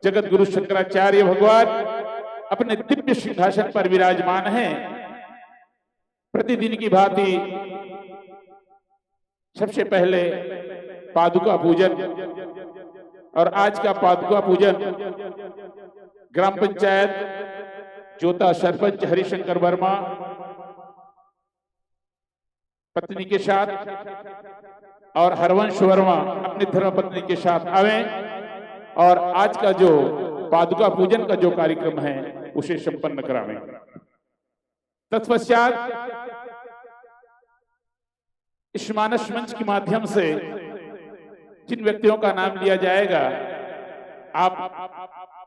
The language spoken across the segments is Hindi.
जगत गुरु शंकराचार्य भगवान अपने दिव्य सिंहासन पर विराजमान हैं। प्रतिदिन की भांति सबसे पहले पादुका पूजन, और आज का पादुका पूजन ग्राम पंचायत जोता सरपंच हरिशंकर वर्मा पत्नी के साथ और हरवंश वर्मा अपनी धर्मपत्नी के साथ आवे और आज का जो पादुका पूजन का जो कार्यक्रम है उसे संपन्न करावें। तत्पश्चात इस मानस मंच के माध्यम से जिन व्यक्तियों का नाम लिया जाएगा, आप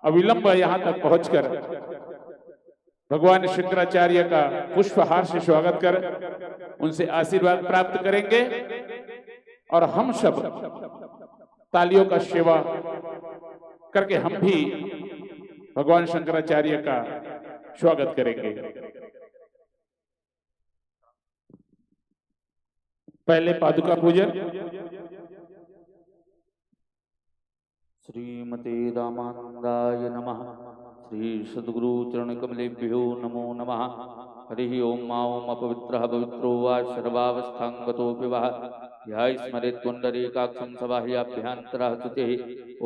अविलंब यहां तक पहुंचकर भगवान शंकराचार्य का पुष्पहार से स्वागत कर उनसे आशीर्वाद प्राप्त करेंगे और हम सब तालियों का सेवा करके हम भी भगवान शंकराचार्य का स्वागत करेंगे। पहले पादुका पूजन। श्रीमते रामानंदाय नमः। श्री सद्गुरु चरण कमलेभ्यो नमो नमः। हरि ओम मा ओम अपवित्रः पवित्रो वा सर्वावस्थांगतोऽपि वः ध्याय स्मरेत् पुण्डरीकाक्षं सबाह्याभ्यन्तरः स्तुतिः।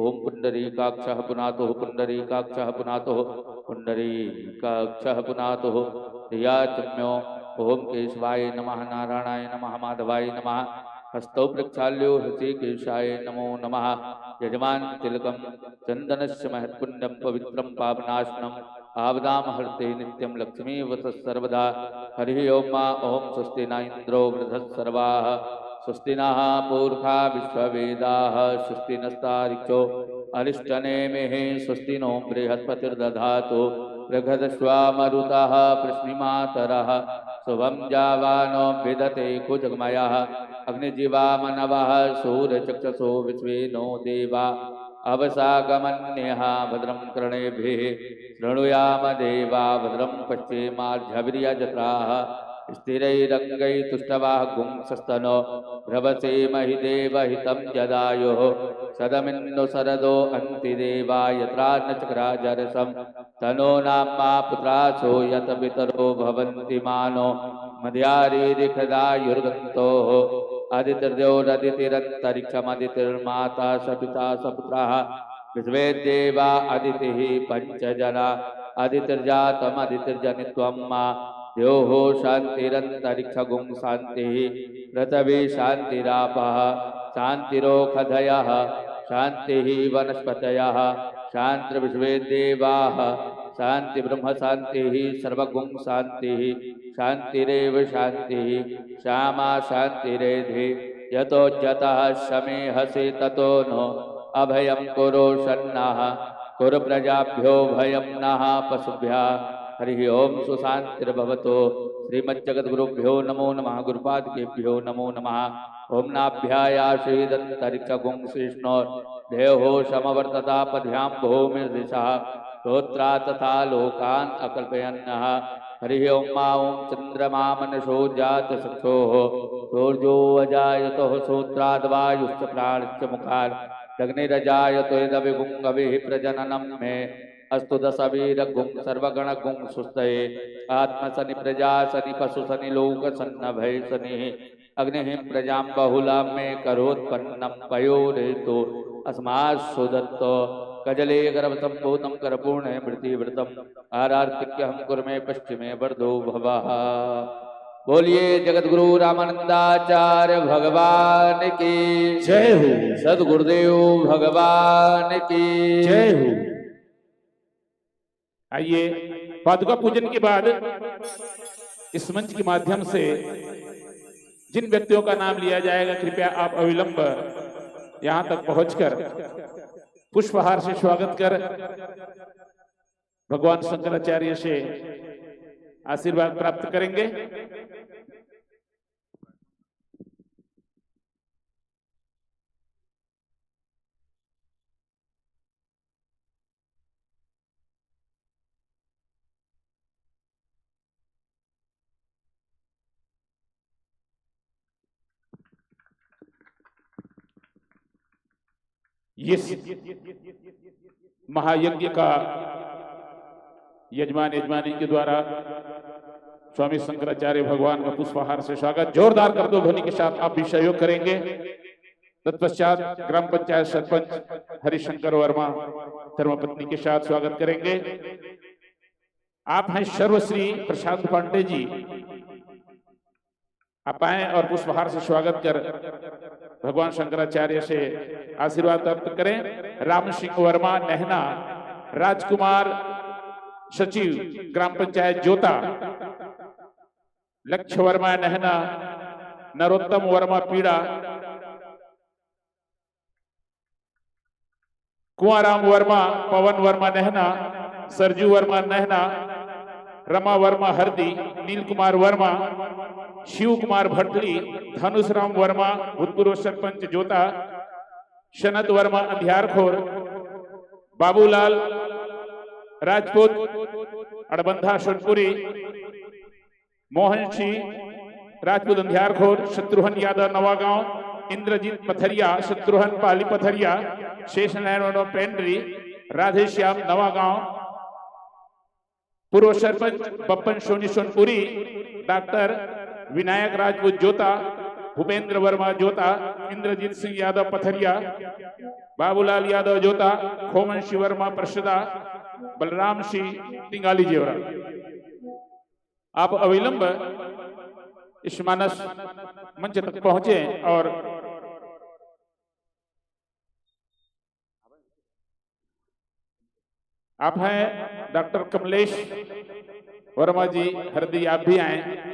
ओम पुण्डरीकाक्षः पुनातुः पुण्डरीकाक्षः पुनातुः पुण्डरीकाक्षः पुनातुः धियाचम्यो। ओम केशवाय नमः नारायणाय नमः माधवाय नमः। हस्तौ प्रक्षाल्यो हृषिकेशाय नमो नमः। यजमान तिलकं चंदनस्य महत्पुण्यं पवित्रं पापनाशनम् आवदाम हर्ते नित्यं लक्ष्मी वसः सर्वदा। हरि ओम मा ओम स्वस्ति न इंद्रो वृद्धस्सर्वाः स्वस्ति नः पूर्वा विश्ववेदाः स्वस्ति नस्तारिक्षो अरिष्टनेमिः स्वस्ति नो बृहस्पतिर्दधातु बृहदश्वामरुतः प्रश्निमातरः शुभं जावानो विदते कुजगमयः अग्निजीवामनवः सूर्यचक्षुषो विश्वे नो देवा अवसागमन्यः भद्रं कर्णेभिः शृणुयाम देवा भद्रं पश्येमार्झवीर्यजत्राः स्थिरैरङ्गैस्तुष्टवाः गुंसस्तनो भ्रवसेमहि देवहितं जदायुः सदमिन्नु शरदो अन्ति देवा यत्रा न चक्राजरसं तनो नाम्मा पुत्रासो यत पितरो भवन्ति मानो मध्यारीरिखदायुर्गन्तोः आदितिर्देवोरदितिरन्तरिक्षमदितिर्माता सपिता सपुत्राः विश्वे देवा अदितिः पंचजना अदितिर्जातमदितिर्जनित्वं मा द्योः शान्तिरन्तरिक्षगुं शान्तिः पृथिवी शान्तिरापः शान्तिरोषधयः शान्तिः वनस्पतयः शान्तिर्विश्वे देवाः शान्ति ब्रह्म शान्तिः सर्वगुं शान्तिः शान्तिरेव शान्तिः श्यामा शान्तिरेधि यतोच्यतः समेहसे ततो नो अभयं कुरु सन्नः कुरु प्रजाभ्यो भयं नः पशुभ्यः। हरि ओम सुशांतिर्भवतो। श्रीमज्जगद्गुरुभ्यो नमो नमः। गुरुपादकेभ्यो नमो नमः। ओम नाभ्यायाशीदन्तरिक्षगुं श्रीष्णो देहो समवर्ततापध्यां भूमिर्दिशः श्रोत्रा तथा लोकान् अकल्पयन्नः। हरि ओम मा ओम चंद्रमा मनसो जातसक्षोः सूर्यो अजायतः श्रोत्राद्वायुश्च प्राणश्च मुखात् अग्निरजायतो यदभिगुंगभिः प्रजननं मे अस्तु दशवीरगुं सर्वगणगुं सुस्तये आत्मसनि प्रजा सनि पशु सनि लोक सन्नभय सनि अग्निः प्रजां बहुलां मे करोत्पन्नं पयोरेतो अस्मात्सु दत्तो कजले गर्भसम्भूतं करपूर्णे मृतिवृतम् आरार्तिक्यहं कुर्मे पश्चिमे वर्धो भवः। बोलिए जगतगुरु रामानंदाचार्य भगवान की जय हो। सदगुरुदेव भगवान की जय हो। आइए पादुका पूजन के बाद इस मंच के माध्यम से जिन व्यक्तियों का नाम लिया जाएगा, कृपया आप अविलंब यहां तक पहुंचकर पुष्पहार से स्वागत कर भगवान शंकराचार्य से आशीर्वाद प्राप्त करेंगे। इस महायज्ञ का यजमान यजमानी के द्वारा स्वामी शंकराचार्य भगवान का पुष्पहार से स्वागत जोरदार कर दो ध्वनि के साथ आप भी सहयोग करेंगे। तत्पश्चात ग्राम पंचायत सरपंच हरिशंकर वर्मा धर्मपत्नी के साथ स्वागत करेंगे। आप हैं सर्वश्री प्रशांत पांडे जी, आप आए और पुष्पहार से स्वागत कर भगवान शंकराचार्य से आशीर्वाद प्राप्त करें। राम सिंह वर्मा नहना, राजकुमार सचिव ग्राम पंचायत जोता, लक्ष्य वर्मा नहना, नरोत्तम वर्मा पीड़ा, कुंवराम वर्मा, पवन वर्मा नहना, सरजू वर्मा नहना, रमा वर्मा हरदी, नील कुमार वर्मा, शिव कुमार भटली, धनुष राम वर्मा भूतपूर्व सरपंच जोता, शनत वर्मा अंधियारखोर, बाबूलाल राजपूत अड़बंधा सोनपुरी, मोहन सिंह राजपूत अंधियारखोर, शत्रुघ्न यादव नवागांव, इंद्रजीत पथरिया, शत्रुघ्न पाली पथरिया, शेष नारायण पेंड्री, राधेश्याम नवागांव, पूर्व सरपंच बप्पन सोनी सोनपुरी, डॉक्टर विनायक राजपूत जोता, भूपेंद्र वर्मा जोता, इंद्रजीत सिंह यादव पथरिया, बाबूलाल यादव जोता, खोमन शिव वर्मा प्रसदा, बलराम सिंह तिंगाली जेवरा। आप अविलंब इस मानस मंच तक पहुंचे और आप हैं डॉक्टर कमलेश वर्मा जी हरदी, आप भी आए।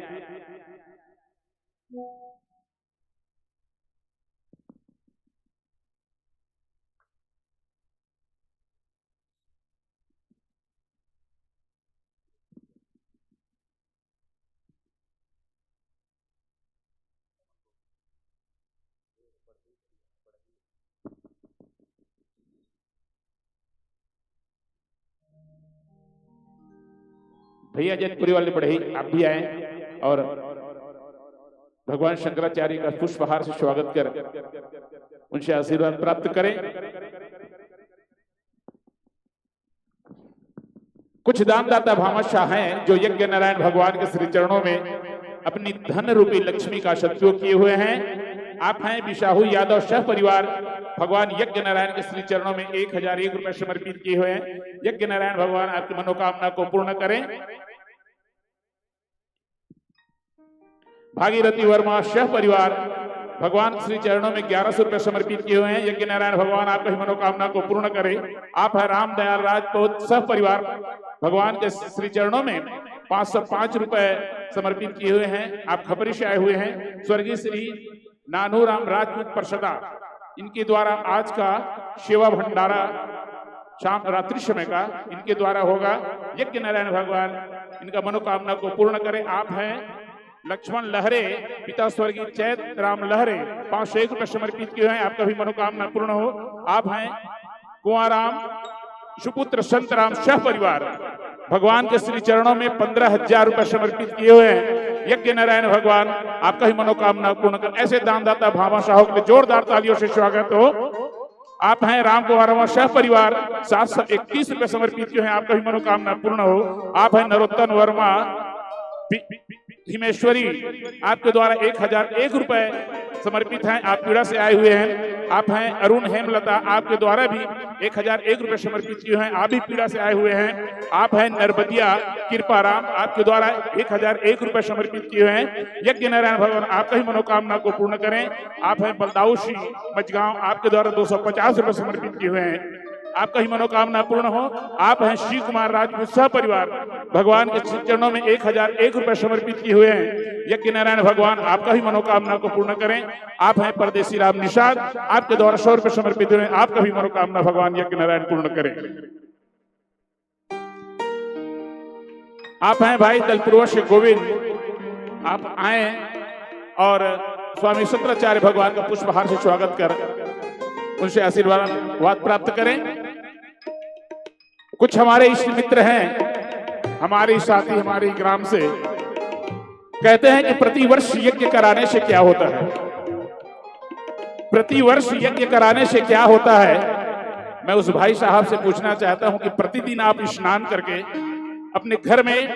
भैया जैतपुरी वाले बढ़ई, आप भी आए और भगवान शंकराचार्य का पुष्पहार से स्वागत कर उनसे आशीर्वाद प्राप्त करें। कुछ दानदाता भामाशाह हैं जो यज्ञ नारायण भगवान के श्री चरणों में अपनी धन रूपी लक्ष्मी का सदुपयोग किए हुए हैं। आप हैं बिशाहू यादव शाह परिवार, भगवान यज्ञ नारायण के श्री चरणों में 1001 रुपए समर्पित किए हुए हैं। यज्ञ नारायण भगवान आपकी मनोकामना को पूर्ण करें। भागीरथी वर्मा शाह परिवार, भगवान श्री चरणों में 1100 रुपए समर्पित किए हुए हैं। यज्ञ नारायण भगवान आपकी मनोकामना को पूर्ण करें। आप है रामदयाल राजपूत सह परिवार, भगवान के श्री चरणों में 505 रुपए समर्पित किए हुए हैं। आप खबरी से आए हुए हैं। स्वर्गीय श्री नानू राम राजपूत प्रसदा, इनके द्वारा आज का सेवा भंडारा शाम रात्रि समय का इनके द्वारा होगा। यज्ञ नारायण भगवान इनका मनोकामना को पूर्ण करें। आप हैं लक्ष्मण लहरे, पिता स्वर्गीय चैत राम लहरे, 501 रुपए समर्पित किए हैं। आपका भी मनोकामना पूर्ण हो। आप हैं कुंवराम सुपुत्र संतराम शाह परिवार, भगवान के श्री चरणों में 15,000 रुपए समर्पित किए हुए हैं। यज्ञ नारायण भगवान आपका ही मनोकामना पूर्ण कर। ऐसे दानदाता भामाशाहों के लिए जोरदार तालियों से स्वागत हो। आप हैं राम कुमार शाह परिवार, 731 रुपए समर्पित किए हैं। आपका भी मनोकामना पूर्ण हो। आप हैं नरोत्तम वर्मा हिमेश्वरी, आपके द्वारा 1001 रुपए समर्पित हैं। आप पीड़ा से आए हुए हैं। आप हैं अरुण हेमलता, आपके द्वारा भी 1001 रुपए समर्पित किए हैं। आप भी पीड़ा से आए हुए हैं। आप हैं नरबदिया कृपाराम, आपके द्वारा 1001 रुपए समर्पित किए हैं। यज्ञ नारायण भगवान आपका ही मनोकामना को पूर्ण करें। आप हैं बलदाऊ सिंह मचगांव, आपके द्वारा 250 रुपए समर्पित किए हुए हैं। आपका ही मनोकामना पूर्ण हो। आप हैं शिव कुमार राजपूत सह परिवार, भगवान के चरणों में 1001 रुपए समर्पित किए हुए हैं। यज्ञ नारायण भगवान आपका ही मनोकामना को पूर्ण करें। आप हैं परदेसी राम निषाद, आपके द्वारा 100 रुपए समर्पित हुए हैं। आपका भी मनोकामना भगवान यज्ञ नारायण पूर्ण करें। आप हैं भाई दलपुरवा से गोविंद, आप आए और स्वामी शंकराचार्य भगवान का पुष्पहार से स्वागत कर उनसे आशीर्वाद प्राप्त करें। कुछ हमारे इष्ट मित्र हैं, हमारे साथी हमारे ग्राम से, कहते हैं कि प्रतिवर्ष यज्ञ कराने से क्या होता है। प्रतिवर्ष यज्ञ कराने से क्या होता है, मैं उस भाई साहब से पूछना चाहता हूं कि प्रतिदिन आप स्नान करके अपने घर में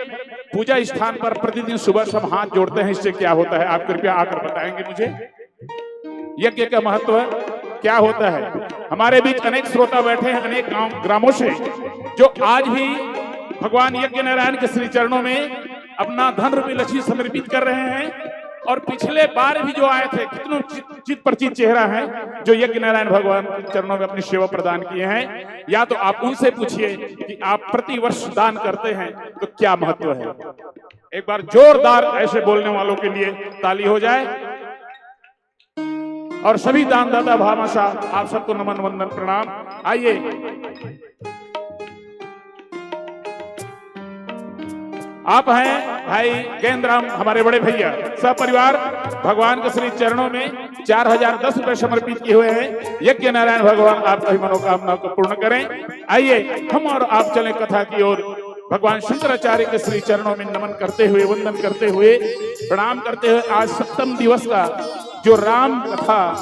पूजा स्थान पर प्रतिदिन सुबह सब हाथ जोड़ते हैं, इससे क्या होता है? आप कृपया आकर बताएंगे मुझे यज्ञ का महत्व क्या होता है। हमारे बीच अनेक श्रोता बैठे हैं अनेक ग्रामों से, जो आज भी भगवान यज्ञ नारायण के श्री चरणों में अपना धन रूपी लक्ष्मी समर्पित कर रहे हैं। और पिछले बार भी जो आए थे, कितनों चित परिचित चेहरा है जो यज्ञ नारायण भगवान के चरणों में अपनी सेवा प्रदान किए हैं। या तो आप उनसे पूछिए कि आप प्रति वर्ष दान करते हैं तो क्या महत्व है। एक बार जोरदार ऐसे बोलने वालों के लिए ताली हो जाए। और सभी दानदाता भामाशाह आप सबको नमन वंदन प्रणाम। आइए आप हैं भाई गेंद्राम, हमारे बड़े भैया, सब परिवार भगवान के श्री चरणों में 4010 रुपए समर्पित किए हुए हैं। यज्ञ नारायण भगवान आपकी मनोकामना को पूर्ण करें। आइए हम और आप चलें कथा की ओर। भगवान शंकराचार्य के श्री चरणों में नमन करते हुए, वंदन करते हुए, प्रणाम करते हुए आज 7वें दिवस का जो राम कथा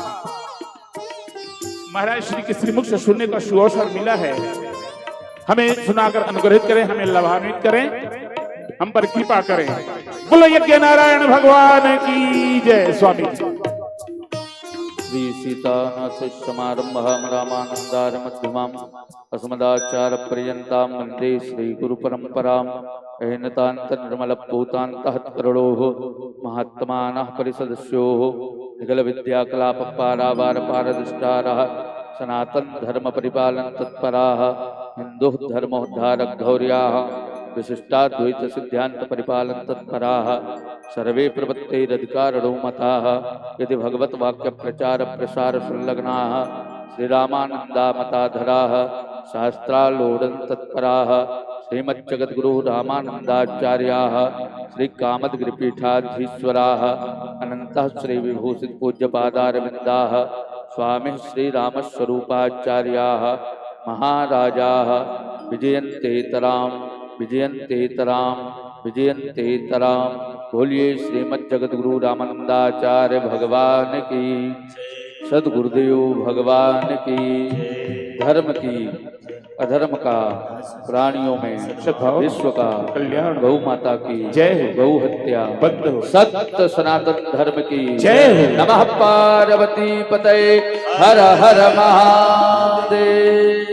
महाराज श्री के श्रीमुख से सुनने का सुअवसर मिला है, हमें सुनाकर अनुग्रहित करें, हमें लाभान्वित करें, हम पर कृपा करें। बोलो यज्ञ नारायण भगवान की जय। स्वामी श्री सीतानाथ समारंभः रामानंदार मध्यमाम् अस्मदाचार्य पर्यन्तां वन्दे श्री गुरु परंपराम्। अहिनतान्त निर्मल पूतान्तः करुणोः महात्मानः परिसदस्योः निगल विद्या कलाप पारावार पारदृष्टारः सनातन धर्म परिपालन तत्पराः हिंदु धर्मोद्धारक धौर्याः विशिष्टाद्वैत सिद्धांत परिपालन तत्पराः सर्वे प्रवृत्तिरधिकारिणो मताः यदि भगवत वाक्य प्रचार प्रसार संलग्नाः श्रीरामानंदा मताधराः शास्त्रालोडन तत्पराः श्रीमज्जगद्गुरु रामानंदाचार्याः श्री कामदगिरिपीठाधीश्वराः अनंतः श्री विभूषित पूज्यपादारविन्दाः स्वामी श्री रामस्वरूपाचार्याः महाराजाः विजयन्तेतराम विजयन्तेतराम विजयन्तेतराम। बोलिए श्रीमज्जगद्गुरु रामानंदाचार्य भगवान की, सद्गुरुदेव भगवान की। धर्म की अधर्म का प्राणियों में विश्व का कल्याण, गौ माता की जय, गौ हत्या बंद हो, सत्य सनातन धर्म की जय। नमः पार्वती पतये हर हर महादेव।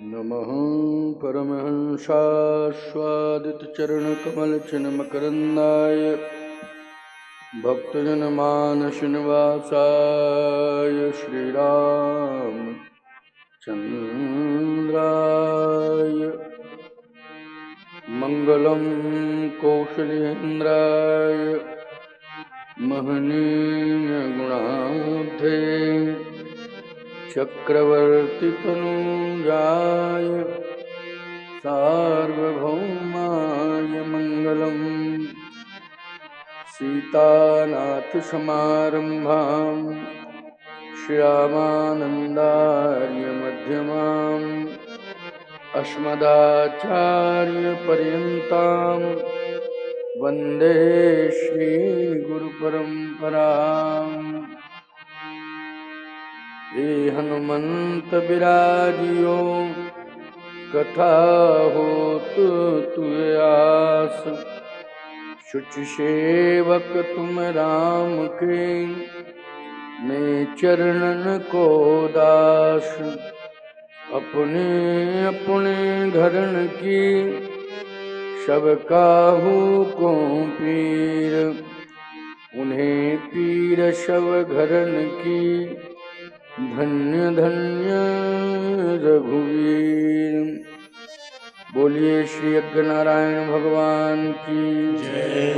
नमः परमहंसास्वादितचरणकमलचिन्मकरन्दाय भक्तजनमानसनिवासाय श्रीरामचन्द्राय मङ्गलं कौशलेन्द्राय महनीयगुणाब्धे चक्रवर्ती तनूजाय सार्वभौमाय मंगलम। सीतानाथ समारंभां श्यामानंदार्य मध्यमाम् अस्मदाचार्य पर्यन्तां वन्दे श्री गुरु परंपराम्। हे हनुमंत बिराजियो कथा होत तुय आस, शुचि सेवक तुम राम के मैं चरणन को दास। अपने अपने घरन की सब काहू को पीर, उन्हें पीर सब घरन की धन्य धन्य रघुवीर। बोलिए श्री यज्ञ नारायण भगवान की जय।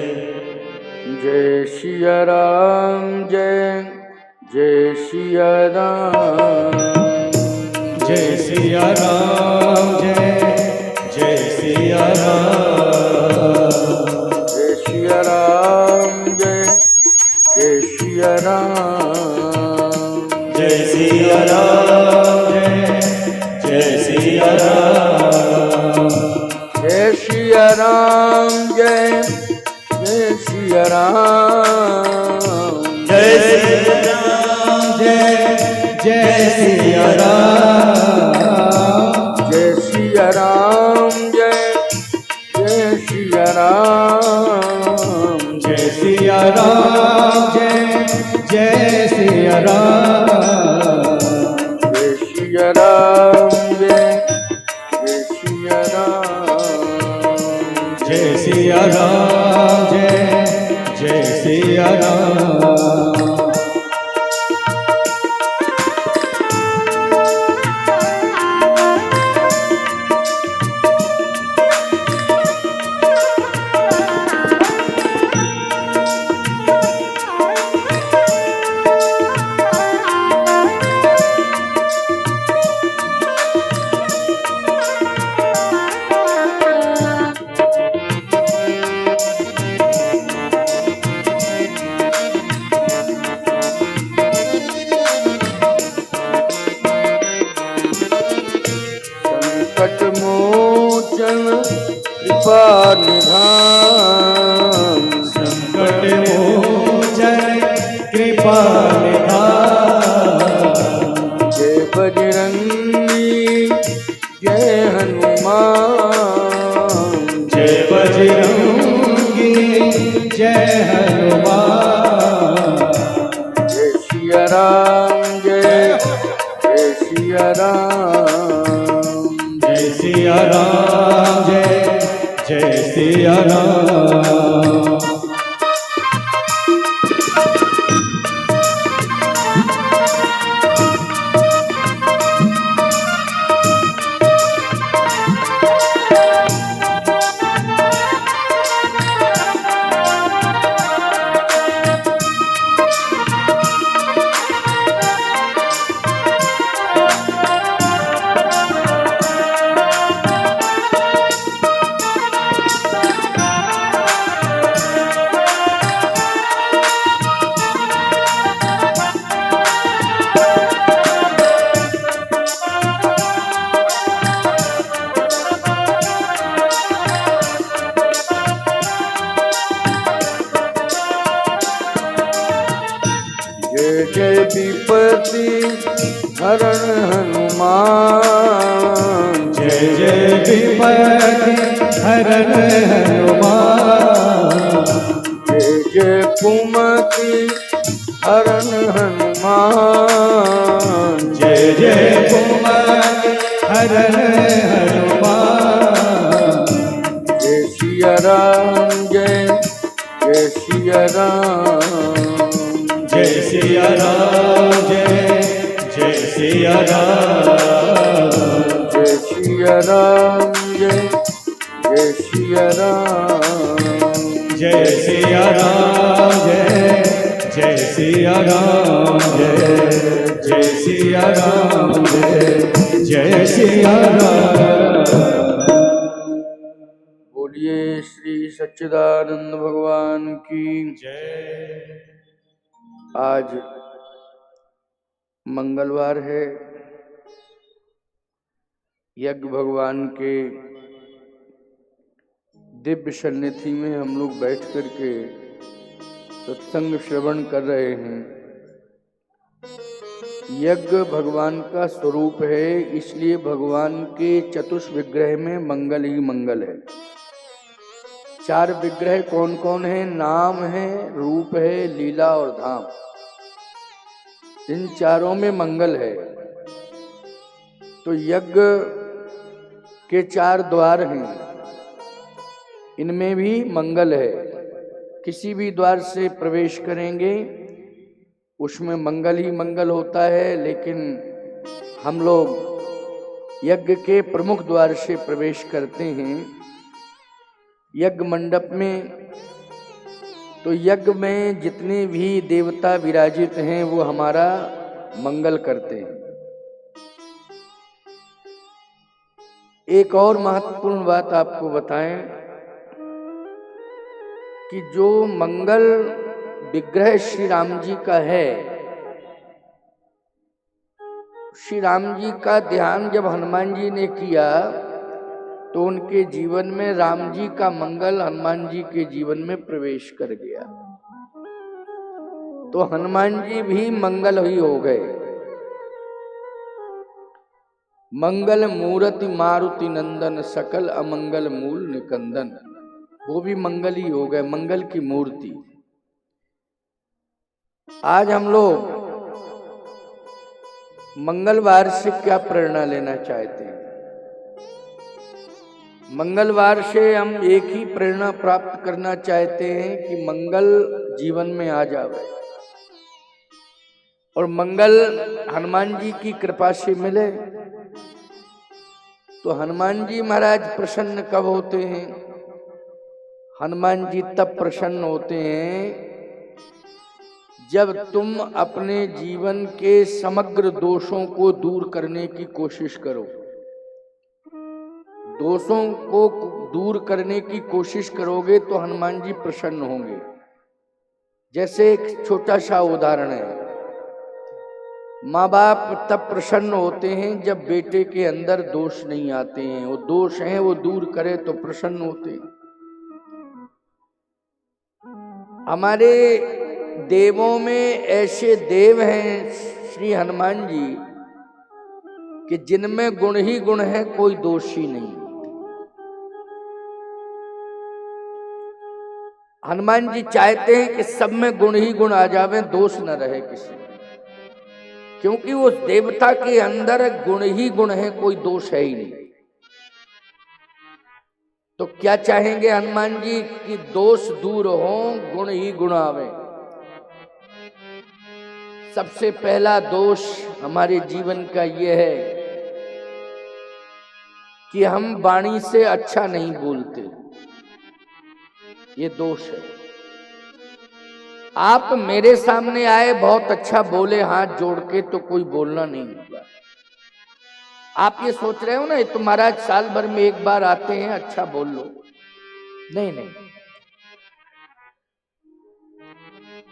जय सिया राम जय जय सिया राम। जय सिया राम जय जय सिया राम। जय सिया राम जय जय सिया राम। जय सिया राम जय जय सिया राम। जय सिया राम जय जय सिया राम। जय सिया राम जय जय सिया राम। जय सिया राम जय जय सिया राम। जय सिया राम जय जय सिया राम। जय सिया राम जय जय सिया राम। जय सिया राम जय जय सिया राम। संकट मोचन कृपा निधान। संकट मोचन कृपा निधान। जय बजरंगी जय हनुमान। जय बजरंगी जय हनुमान। जय सिया राम जय जय सिया राम। जय सिया राम जय जय सिया राम। जय जय विपत्ति हरण हनुमान। जय जय विपत्ति हरण हनुमान। जय जय कुमति हरण हनुमान। जय जय कुमति हरण हनुमान। जय सिया राम जय जय सिया राम। जय सिया राम जय जय सिया राम। जय सिया राम जय जय सिया राम। जय सिया राम जय जय सिया राम। जय जय सिया राम जय जय सिया राम। बोलिए श्री सच्चिदानंद भगवान की जय। आज मंगलवार है। यज्ञ भगवान के दिव्य सन्निधि में हम लोग बैठ कर के सत्संग श्रवण कर रहे हैं। यज्ञ भगवान का स्वरूप है, इसलिए भगवान के चतुष विग्रह में मंगल ही मंगल है। 4 विग्रह कौन कौन है? नाम है, रूप है, लीला और धाम। इन चारों में मंगल है। तो यज्ञ के 4 द्वार हैं, इनमें भी मंगल है। किसी भी द्वार से प्रवेश करेंगे उसमें मंगल ही मंगल होता है। लेकिन हम लोग यज्ञ के प्रमुख द्वार से प्रवेश करते हैं यज्ञ मंडप में, तो यज्ञ में जितने भी देवता विराजित हैं वो हमारा मंगल करते हैं। एक और महत्वपूर्ण बात आपको बताएं कि जो मंगल विग्रह श्री राम जी का है, श्री राम जी का ध्यान जब हनुमान जी ने किया तो उनके जीवन में राम जी का मंगल हनुमान जी के जीवन में प्रवेश कर गया, तो हनुमान जी भी मंगल ही हो गए। मंगल मूर्ति मारुति नंदन सकल अमंगल मूल निकंदन, वो भी मंगल ही हो गए, मंगल की मूर्ति। आज हम लोग मंगलवार से क्या प्रेरणा लेना चाहते हैं? मंगलवार से हम एक ही प्रेरणा प्राप्त करना चाहते हैं कि मंगल जीवन में आ जावे और मंगल हनुमान जी की कृपा से मिले। तो हनुमान जी महाराज प्रसन्न कब होते हैं? हनुमान जी तब प्रसन्न होते हैं जब तुम अपने जीवन के समग्र दोषों को दूर करने की कोशिश करो। दोषों को दूर करने की कोशिश करोगे तो हनुमान जी प्रसन्न होंगे। जैसे एक छोटा सा उदाहरण है, माँ बाप तब प्रसन्न होते हैं जब बेटे के अंदर दोष नहीं आते हैं, वो दोष हैं वो दूर करे तो प्रसन्न होते हैं। हमारे देवों में ऐसे देव हैं श्री हनुमान जी कि जिनमें गुण ही गुण है, कोई दोष ही नहीं। हनुमान जी चाहते हैं कि सब में गुण ही गुण आ जावे, दोष न रहे किसी में, क्योंकि उस देवता के अंदर गुण ही गुण है, कोई दोष है ही नहीं। तो क्या चाहेंगे हनुमान जी कि दोष दूर हो, गुण ही गुण आवे। सबसे पहला दोष हमारे जीवन का यह है कि हम वाणी से अच्छा नहीं बोलते, ये दोष है। आप मेरे सामने आए, बहुत अच्छा बोले हाथ जोड़ के, तो कोई बोलना नहीं हुआ। आप ये सोच रहे हो ना, तो महाराज साल भर में एक बार आते हैं, अच्छा बोल लो। नहीं नहीं,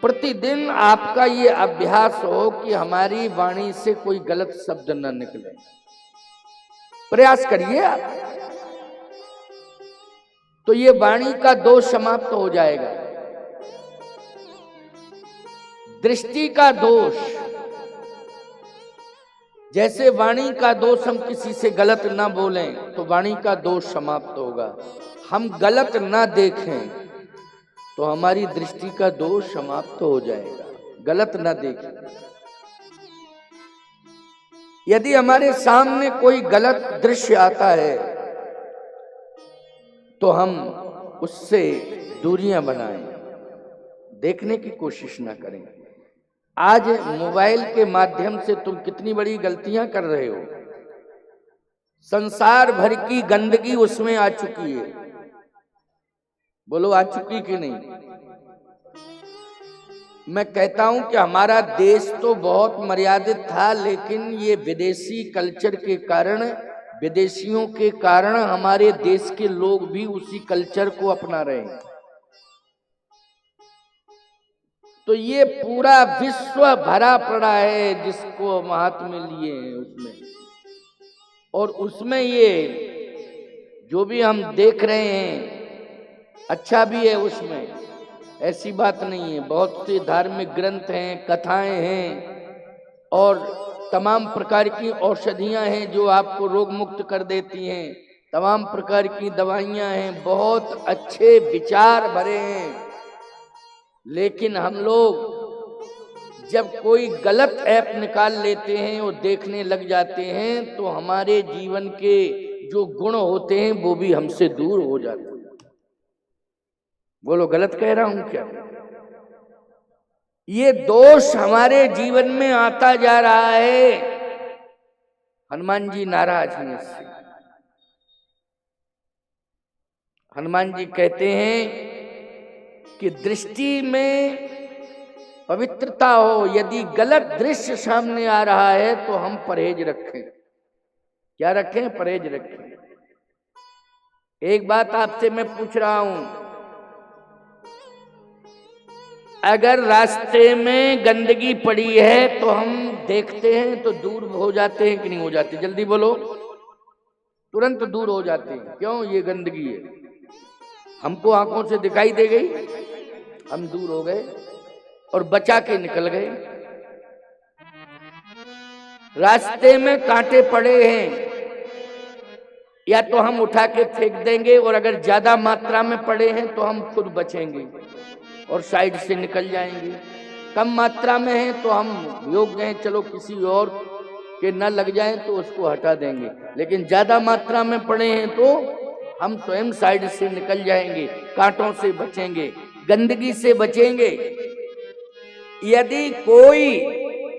प्रतिदिन आपका ये अभ्यास हो कि हमारी वाणी से कोई गलत शब्द न निकले। प्रयास करिए आप, तो ये वाणी का दोष समाप्त हो जाएगा। दृष्टि का दोष, जैसे वाणी का दोष, हम किसी से गलत ना बोलें तो वाणी का दोष समाप्त होगा। हम गलत ना देखें तो हमारी दृष्टि का दोष समाप्त हो जाएगा। गलत ना देखें, यदि हमारे सामने कोई गलत दृश्य आता है तो हम उससे दूरियां बनाएं, देखने की कोशिश ना करें। आज मोबाइल के माध्यम से तुम कितनी बड़ी गलतियां कर रहे हो। संसार भर की गंदगी उसमें आ चुकी है। बोलो आ चुकी कि नहीं? मैं कहता हूं कि हमारा देश तो बहुत मर्यादित था, लेकिन ये विदेशी कल्चर के कारण, विदेशियों के कारण हमारे देश के लोग भी उसी कल्चर को अपना रहे हैं। तो ये पूरा विश्व भरा पड़ा है जिसको महात्म्य लिए हैं उसमें, और उसमें ये जो भी हम देख रहे हैं अच्छा भी है उसमें, ऐसी बात नहीं है। बहुत से धार्मिक ग्रंथ हैं, कथाएं हैं और तमाम प्रकार की औषधियां हैं जो आपको रोग मुक्त कर देती हैं। तमाम प्रकार की दवाइयां हैं, बहुत अच्छे विचार भरे हैं। लेकिन हम लोग जब कोई गलत ऐप निकाल लेते हैं और देखने लग जाते हैं तो हमारे जीवन के जो गुण होते हैं वो भी हमसे दूर हो जाते हैं। बोलो गलत कह रहा हूं क्या? ये दोष हमारे जीवन में आता जा रहा है। हनुमान जी नाराज हैं इससे। हनुमान जी कहते हैं कि दृष्टि में पवित्रता हो, यदि गलत दृश्य सामने आ रहा है तो हम परहेज रखें। क्या रखें? परहेज रखें। एक बात आपसे मैं पूछ रहा हूं, अगर रास्ते में गंदगी पड़ी है तो हम देखते हैं तो दूर हो जाते हैं कि नहीं हो जाते? जल्दी बोलो। तुरंत दूर हो जाते हैं। क्यों? ये गंदगी है, हमको आंखों से दिखाई दे गई, हम दूर हो गए और बचा के निकल गए। रास्ते में कांटे पड़े हैं, या तो हम उठा के फेंक देंगे, और अगर ज्यादा मात्रा में पड़े हैं तो हम खुद बचेंगे और साइड से निकल जाएंगे। कम मात्रा में है तो हम योग्य हैं, चलो किसी और के न लग जाए तो उसको हटा देंगे। लेकिन ज्यादा मात्रा में पड़े हैं तो हम स्वयं साइड से निकल जाएंगे, कांटों से बचेंगे, गंदगी से बचेंगे। यदि कोई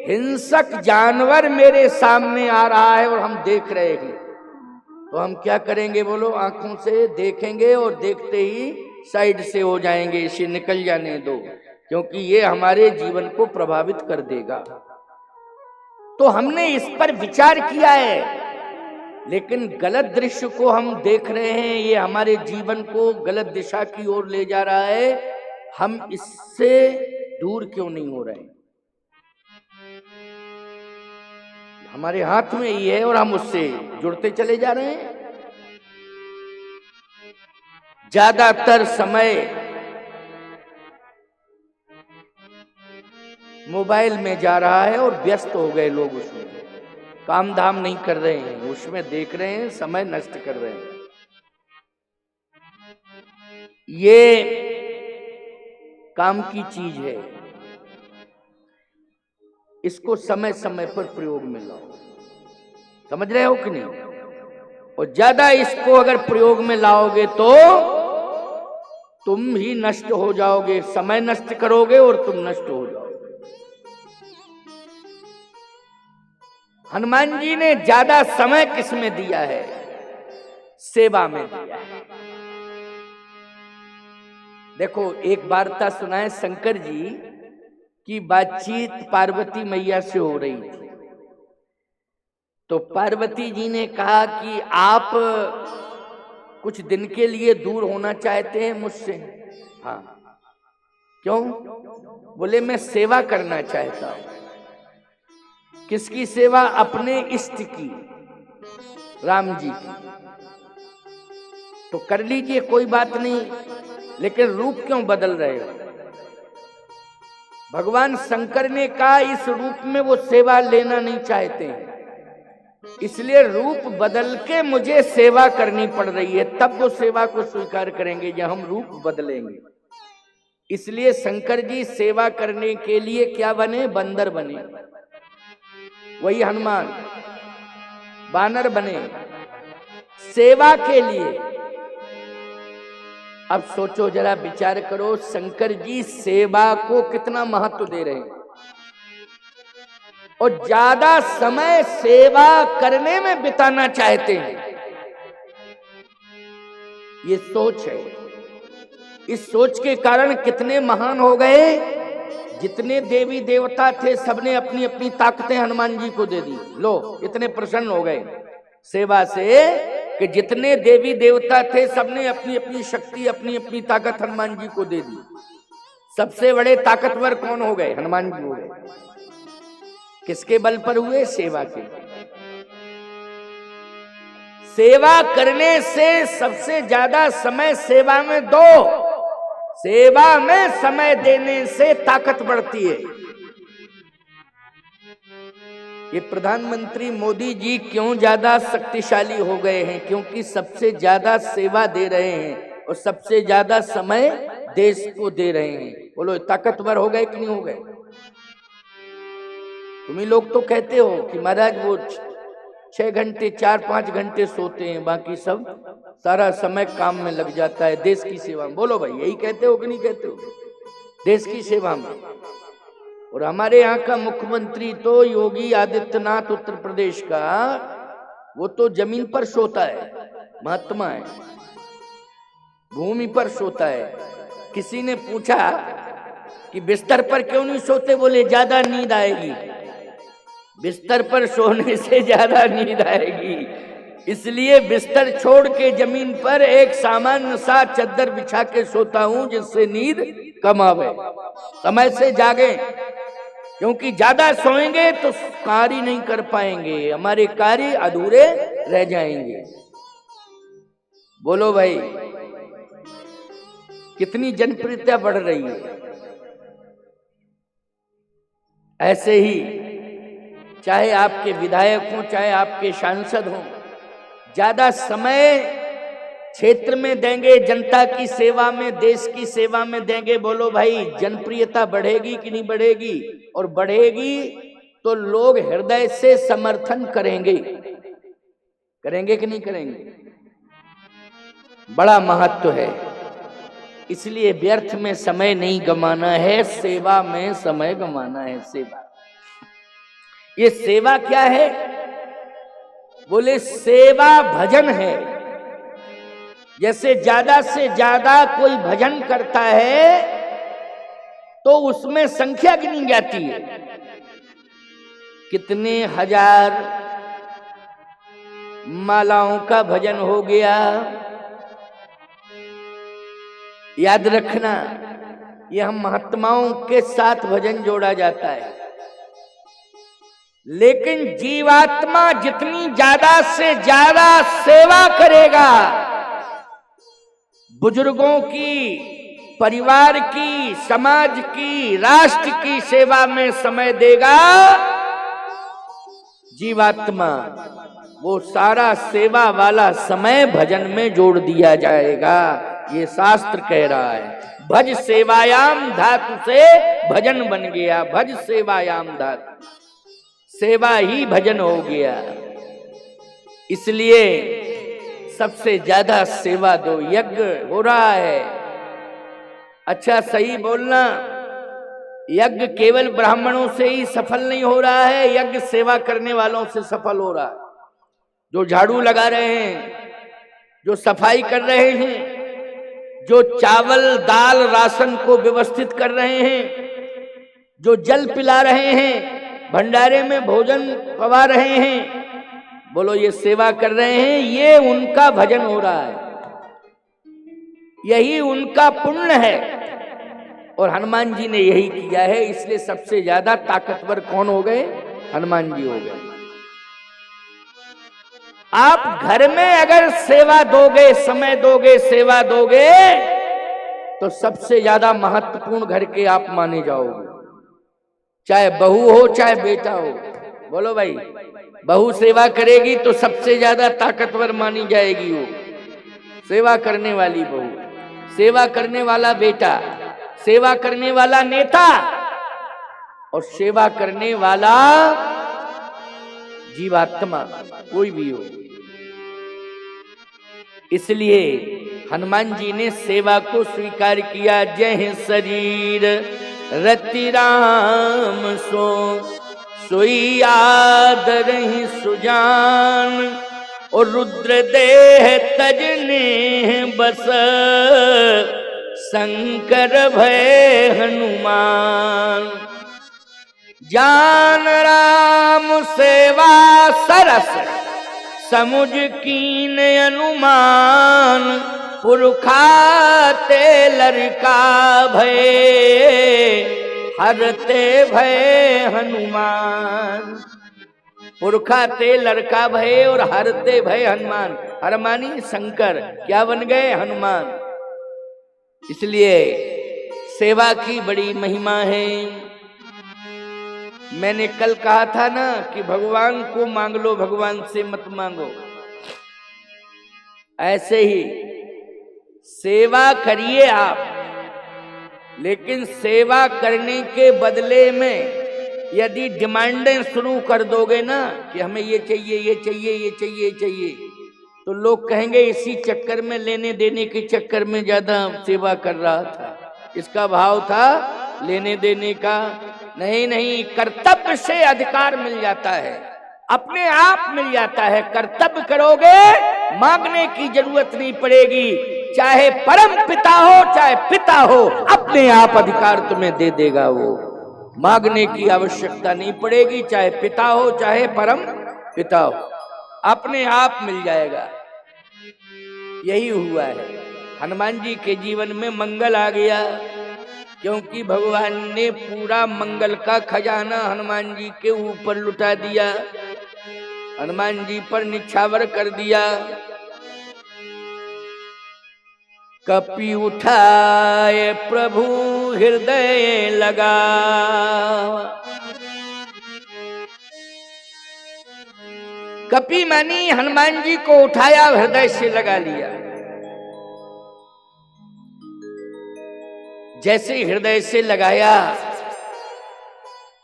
हिंसक जानवर मेरे सामने आ रहा है और हम देख रहे हैं तो हम क्या करेंगे? बोलो। आंखों से देखेंगे और देखते ही साइड से हो जाएंगे, इसे निकल जाने दो, क्योंकि ये हमारे जीवन को प्रभावित कर देगा। तो हमने इस पर विचार किया है, लेकिन गलत दृश्य को हम देख रहे हैं, ये हमारे जीवन को गलत दिशा की ओर ले जा रहा है। हम इससे दूर क्यों नहीं हो रहे? हमारे हाथ में ही है और हम उससे जुड़ते चले जा रहे हैं। ज्यादातर समय मोबाइल में जा रहा है और व्यस्त हो गए लोग, उसमें काम धाम नहीं कर रहे हैं, उसमें देख रहे हैं, समय नष्ट कर रहे हैं। ये काम की चीज है, इसको समय समय पर प्रयोग में लाओ। समझ रहे हो कि नहीं? और ज्यादा इसको अगर प्रयोग में लाओगे तो तुम ही नष्ट हो जाओगे, समय नष्ट करोगे और तुम नष्ट हो जाओगे। हनुमान जी ने ज्यादा समय किस में दिया है? सेवा में दिया है। देखो, एक वार्ता सुनाए, शंकर जी की बातचीत पार्वती मैया से हो रही थी। तो पार्वती जी ने कहा कि आप कुछ दिन के लिए दूर होना चाहते हैं मुझसे? हाँ। क्यों? बोले मैं सेवा करना चाहता हूं। किसकी सेवा? अपने इष्ट की, राम जी की। तो कर लीजिए, कोई बात नहीं, लेकिन रूप क्यों बदल रहे हो? भगवान शंकर ने कहा इस रूप में वो सेवा लेना नहीं चाहते हैं, इसलिए रूप बदल के मुझे सेवा करनी पड़ रही है, तब वो सेवा को स्वीकार करेंगे जब हम रूप बदलेंगे। इसलिए शंकर जी सेवा करने के लिए क्या बने? बंदर बने। वही हनुमान बानर बने सेवा के लिए। अब सोचो, जरा विचार करो, शंकर जी सेवा को कितना महत्व दे रहे हैं और ज्यादा समय सेवा करने में बिताना चाहते हैं। ये सोच है। इस सोच के कारण कितने महान हो गए। जितने देवी देवता थे सबने अपनी अपनी ताकतें हनुमान जी को दे दी। लो, इतने प्रसन्न हो गए सेवा से कि जितने देवी देवता थे सबने अपनी अपनी शक्ति, अपनी अपनी ताकत हनुमान जी को दे दी। सबसे बड़े ताकतवर कौन हो गए? हनुमान जी हो गए। किसके बल पर हुए? सेवा के। सेवा करने से सबसे ज्यादा समय सेवा में दो। सेवा में समय देने से ताकत बढ़ती है। ये प्रधानमंत्री मोदी जी क्यों ज्यादा शक्तिशाली हो गए हैं? क्योंकि सबसे ज्यादा सेवा दे रहे हैं और सबसे ज्यादा समय देश को दे रहे हैं। बोलो, ताकतवर हो गए कि नहीं हो गए? तुम्ही लोग तो कहते हो कि महाराज वो 6 घंटे 4-5 घंटे सोते हैं, बाकी सब सारा समय काम में लग जाता है देश की सेवा में। बोलो भाई, यही कहते हो कि नहीं कहते हो? देश की सेवा में। और हमारे यहाँ का मुख्यमंत्री तो योगी आदित्यनाथ उत्तर प्रदेश का वो तो जमीन पर सोता है, महात्मा है, भूमि पर सोता है। किसी ने पूछा कि बिस्तर पर क्यों नहीं सोते? बोले ज्यादा नींद आएगी। बिस्तर पर सोने से ज्यादा नींद आएगी, इसलिए बिस्तर छोड़ के जमीन पर एक सामान्य सा चद्दर बिछा के सोता हूं, जिससे नींद कम आवे, समय से जागे। क्योंकि ज्यादा सोएंगे तो कार्य नहीं कर पाएंगे, हमारे कार्य अधूरे रह जाएंगे। बोलो भाई, कितनी जनप्रियता बढ़ रही है। ऐसे ही चाहे आपके विधायक हों, चाहे आपके सांसद हों, ज्यादा समय क्षेत्र में देंगे, जनता की सेवा में, देश की सेवा में देंगे। बोलो भाई, जनप्रियता बढ़ेगी कि नहीं बढ़ेगी? और बढ़ेगी तो लोग हृदय से समर्थन करेंगे। करेंगे कि नहीं करेंगे? बड़ा महत्व है। इसलिए व्यर्थ में समय नहीं गंवाना है, सेवा में समय गंवाना है। सेवा, ये सेवा क्या है? बोले सेवा भजन है। जैसे ज्यादा से ज्यादा कोई भजन करता है तो उसमें संख्या गिनी जाती है, कितने हजार मालाओं का भजन हो गया। याद रखना, यह हम महात्माओं के साथ भजन जोड़ा जाता है। लेकिन जीवात्मा जितनी ज्यादा से ज्यादा सेवा करेगा, बुजुर्गों की, परिवार की, समाज की, राष्ट्र की सेवा में समय देगा जीवात्मा, वो सारा सेवा वाला समय भजन में जोड़ दिया जाएगा। ये शास्त्र कह रहा है। भज सेवायाम धातु से भजन बन गया। भज सेवायाम धातु, सेवा ही भजन हो गया। इसलिए सबसे ज्यादा सेवा दो। यज्ञ हो रहा है, अच्छा सही बोलना, यज्ञ केवल ब्राह्मणों से ही सफल नहीं हो रहा है, यज्ञ सेवा करने वालों से सफल हो रहा है। जो झाड़ू लगा रहे हैं, जो सफाई कर रहे हैं, जो चावल दाल राशन को व्यवस्थित कर रहे हैं, जो जल पिला रहे हैं, भंडारे में भोजन पवा रहे हैं, बोलो ये सेवा कर रहे हैं, ये उनका भजन हो रहा है, यही उनका पुण्य है। और हनुमान जी ने यही किया है, इसलिए सबसे ज्यादा ताकतवर कौन हो गए? हनुमान जी हो गए। आप घर में अगर सेवा दोगे, समय दोगे, सेवा दोगे, तो सबसे ज्यादा महत्वपूर्ण घर के आप माने जाओगे। चाहे बहू हो, चाहे बेटा हो। बोलो भाई, बहू सेवा करेगी तो सबसे ज्यादा ताकतवर मानी जाएगी वो, सेवा करने वाली बहू, सेवा करने वाला बेटा, सेवा करने वाला नेता और सेवा करने वाला जीवात्मा, कोई भी हो। इसलिए हनुमान जी ने सेवा को स्वीकार किया। जय शरीर रति राम सो सोई आदरहि सुजान, और रुद्र देह तजने बस शंकर भय हनुमान। जान राम सेवा सरस समुझ कीन अनुमान, पुरखा ते लड़का भय हरते भय हनुमान। पुरखा ते लड़का भय और हरते भय हनुमान। हरमानी शंकर, क्या बन गए? हनुमान। इसलिए सेवा की बड़ी महिमा है। मैंने कल कहा था ना कि भगवान को मांग लो, भगवान से मत मांगो। ऐसे ही सेवा करिए आप, लेकिन सेवा करने के बदले में यदि डिमांडें शुरू कर दोगे ना कि हमें ये चाहिए, ये चाहिए, ये चाहिए, ये चाहिए, तो लोग कहेंगे इसी चक्कर में, लेने देने के चक्कर में ज्यादा सेवा कर रहा था। इसका भाव था लेने देने का नहीं। नहीं, कर्तव्य से अधिकार मिल जाता है। अपने आप मिल जाता है। कर्तव्य करोगे, मांगने की जरूरत नहीं पड़ेगी। चाहे परम पिता हो चाहे पिता हो, अपने आप अधिकार तुम्हें दे देगा वो। मांगने की आवश्यकता नहीं पड़ेगी, चाहे पिता हो चाहे परम पिता हो, अपने आप मिल जाएगा। यही हुआ है। हनुमान जी के जीवन में मंगल आ गया, क्योंकि भगवान ने पूरा मंगल का खजाना हनुमान जी के ऊपर लुटा दिया, हनुमान जी पर निछावर कर दिया। कपि उठाए प्रभु हृदय लगा, कपि मानी हनुमान जी को उठाया, हृदय से लगा लिया। जैसे हृदय से लगाया,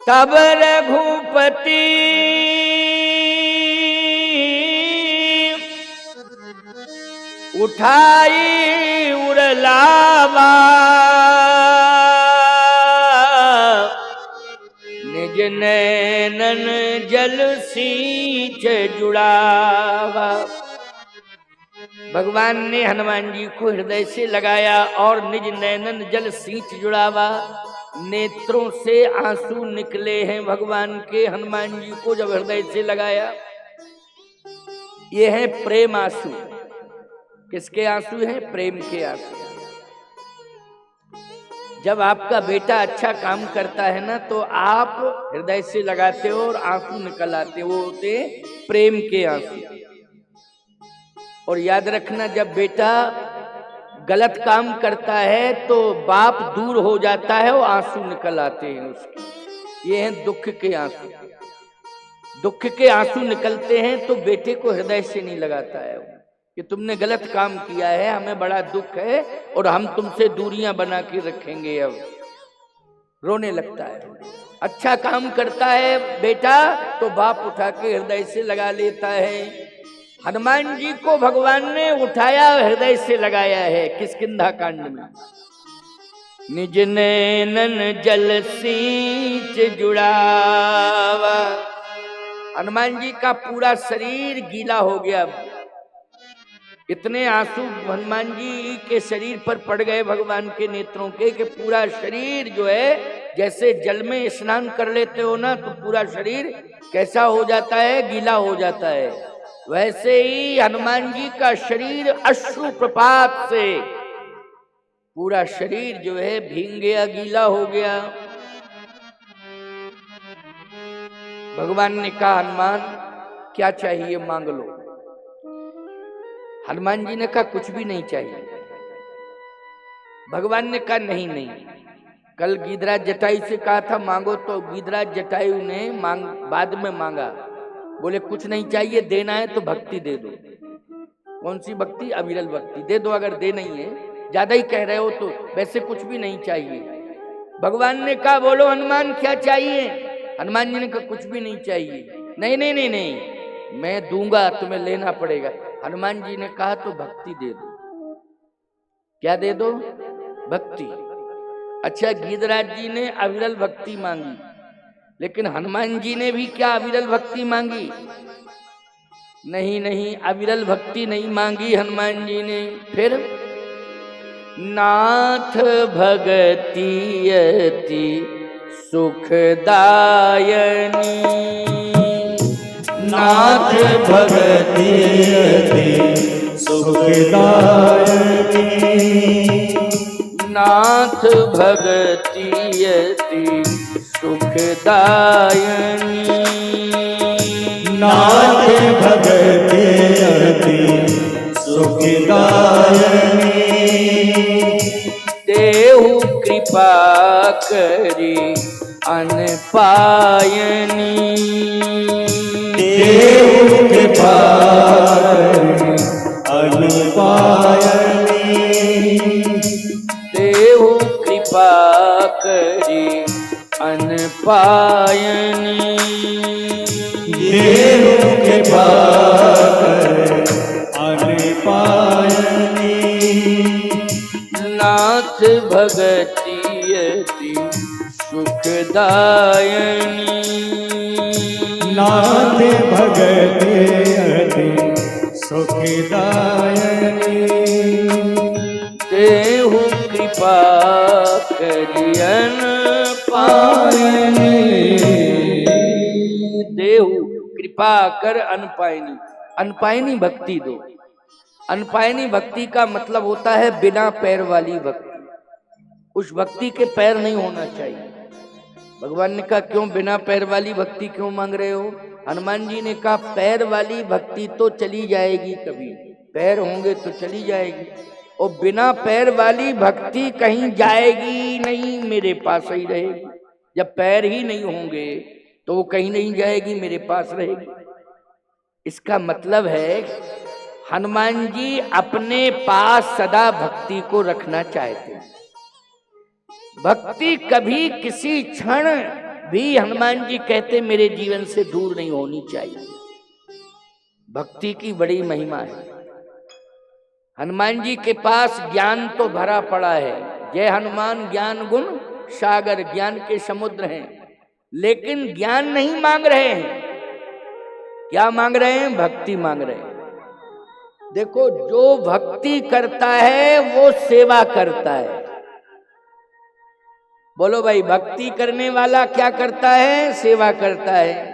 तब रघुपति उठाई उरलावा, निज नैनन जल सींच जुड़ावा। भगवान ने हनुमान जी को हृदय से लगाया और निज नैनन जल सींच जुड़ावा। नेत्रों से आंसू निकले हैं भगवान के, हनुमान जी को जब हृदय से लगाया। ये है प्रेम आंसू। किसके आंसू हैं? प्रेम के आंसू। जब आपका बेटा अच्छा काम करता है ना, तो आप हृदय से लगाते हो और आंसू निकल आते हो, वो होते प्रेम के आंसू। और याद रखना, जब बेटा गलत काम करता है तो बाप दूर हो जाता है और आंसू निकल आते हैं उसके। ये हैं दुख के आंसू। दुख के आंसू निकलते हैं तो बेटे को हृदय से नहीं लगाता है कि तुमने गलत काम किया है, हमें बड़ा दुख है और हम तुमसे दूरियां बना के रखेंगे। अब रोने लगता है। अच्छा काम करता है बेटा तो बाप उठा के हृदय से लगा लेता है। हनुमान जी को भगवान ने उठाया, हृदय से लगाया है। किष्किंधा कांड में निज नैनन जल सींच जुड़ावा। हनुमान जी का पूरा शरीर गीला हो गया। इतने आंसू हनुमान जी के शरीर पर पड़ गए भगवान के नेत्रों के, कि पूरा शरीर जो है, जैसे जल में स्नान कर लेते हो ना, तो पूरा शरीर कैसा हो जाता है? गीला हो जाता है। वैसे ही हनुमान जी का शरीर अश्रु प्रपात से पूरा शरीर जो है भीग गया, गीला हो गया। भगवान ने कहा, हनुमान क्या चाहिए मांग लो। हनुमान जी ने कहा, कुछ भी नहीं चाहिए। भगवान ने कहा, नहीं नहीं, कल गीधराज जटायु से कहा था मांगो, तो गीधराज जटायु ने बाद में मांगा। बोले कुछ नहीं चाहिए, देना है तो भक्ति दे दो। कौन सी भक्ति? अविरल भक्ति दे दो। अगर दे नहीं है, ज्यादा ही कह रहे हो तो। वैसे कुछ भी नहीं चाहिए। भगवान ने कहा, बोलो हनुमान क्या चाहिए? हनुमान जी ने कहा, कुछ भी नहीं चाहिए। नहीं नहीं नहीं नहीं, मैं दूंगा, तुम्हें लेना पड़ेगा। हनुमान जी ने कहा, तो भक्ति दे दो। क्या दे दो? भक्ति। अच्छा, गीधराज जी ने अविरल भक्ति मांगी, लेकिन हनुमान जी ने भी क्या अविरल भक्ति मांगी? नहीं नहीं, अविरल भक्ति नहीं मांगी हनुमान जी ने। फिर नाथ भगति अति सुखदायनी, नाथ भगति अति सुखदायनी, नाथ भगति अति सुखदायनी, नाथ भगति अति सुखदायनी, देहु कृपा करी अनपायनी, देहु कृपा करी अनपायनी, देहु कृपा करी अनपायनी, देहु कृपा करी अनपायनी, नाथ भगति अति सुखदायनी, नाथ भगति अति सुखदायनी। देहु कृपा करियन पायनी। देहु कृपा कर अनपायनी। अनपायनी भक्ति दो। अनपायनी भक्ति का मतलब होता है बिना पैर वाली भक्ति। उस भक्ति के पैर नहीं होना चाहिए। भगवान ने कहा क्यों बिना पैर वाली भक्ति क्यों मांग रहे हो? हनुमान जी ने कहा पैर वाली भक्ति तो चली जाएगी, कभी पैर होंगे तो चली जाएगी, और बिना पैर वाली भक्ति कहीं जाएगी नहीं, मेरे पास ही रहेगी। जब पैर ही नहीं होंगे तो वो कहीं नहीं जाएगी, मेरे पास रहेगी। इसका मतलब है हनुमान जी अपने पास सदा भक्ति को रखना चाहते हैं। भक्ति कभी किसी क्षण भी हनुमान जी कहते मेरे जीवन से दूर नहीं होनी चाहिए। भक्ति की बड़ी महिमा है। हनुमान जी के पास ज्ञान तो भरा पड़ा है। जय हनुमान ज्ञान गुण सागर, ज्ञान के समुद्र हैं, लेकिन ज्ञान नहीं मांग रहे हैं। क्या मांग रहे हैं? भक्ति मांग रहे हैं। देखो, जो भक्ति करता है वो सेवा करता है। बोलो भाई, भक्ति करने वाला क्या करता है? सेवा करता है।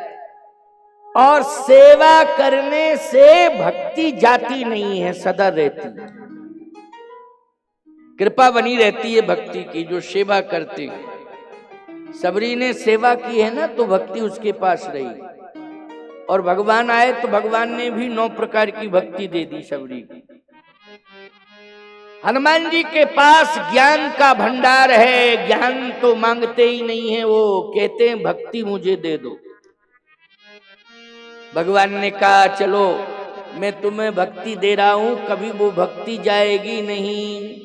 और सेवा करने से भक्ति जाती नहीं है, सदा रहती है। कृपा बनी रहती है भक्ति की, जो सेवा करते हैं। सबरी ने सेवा की है ना, तो भक्ति उसके पास रही। और भगवान आए तो भगवान ने भी 9 प्रकार की भक्ति दे दी सबरी की। हनुमान जी के पास ज्ञान का भंडार है। ज्ञान तो मांगते ही नहीं है, वो कहते हैं भक्ति मुझे दे दो। भगवान ने कहा चलो मैं तुम्हें भक्ति दे रहा हूं, कभी वो भक्ति जाएगी नहीं,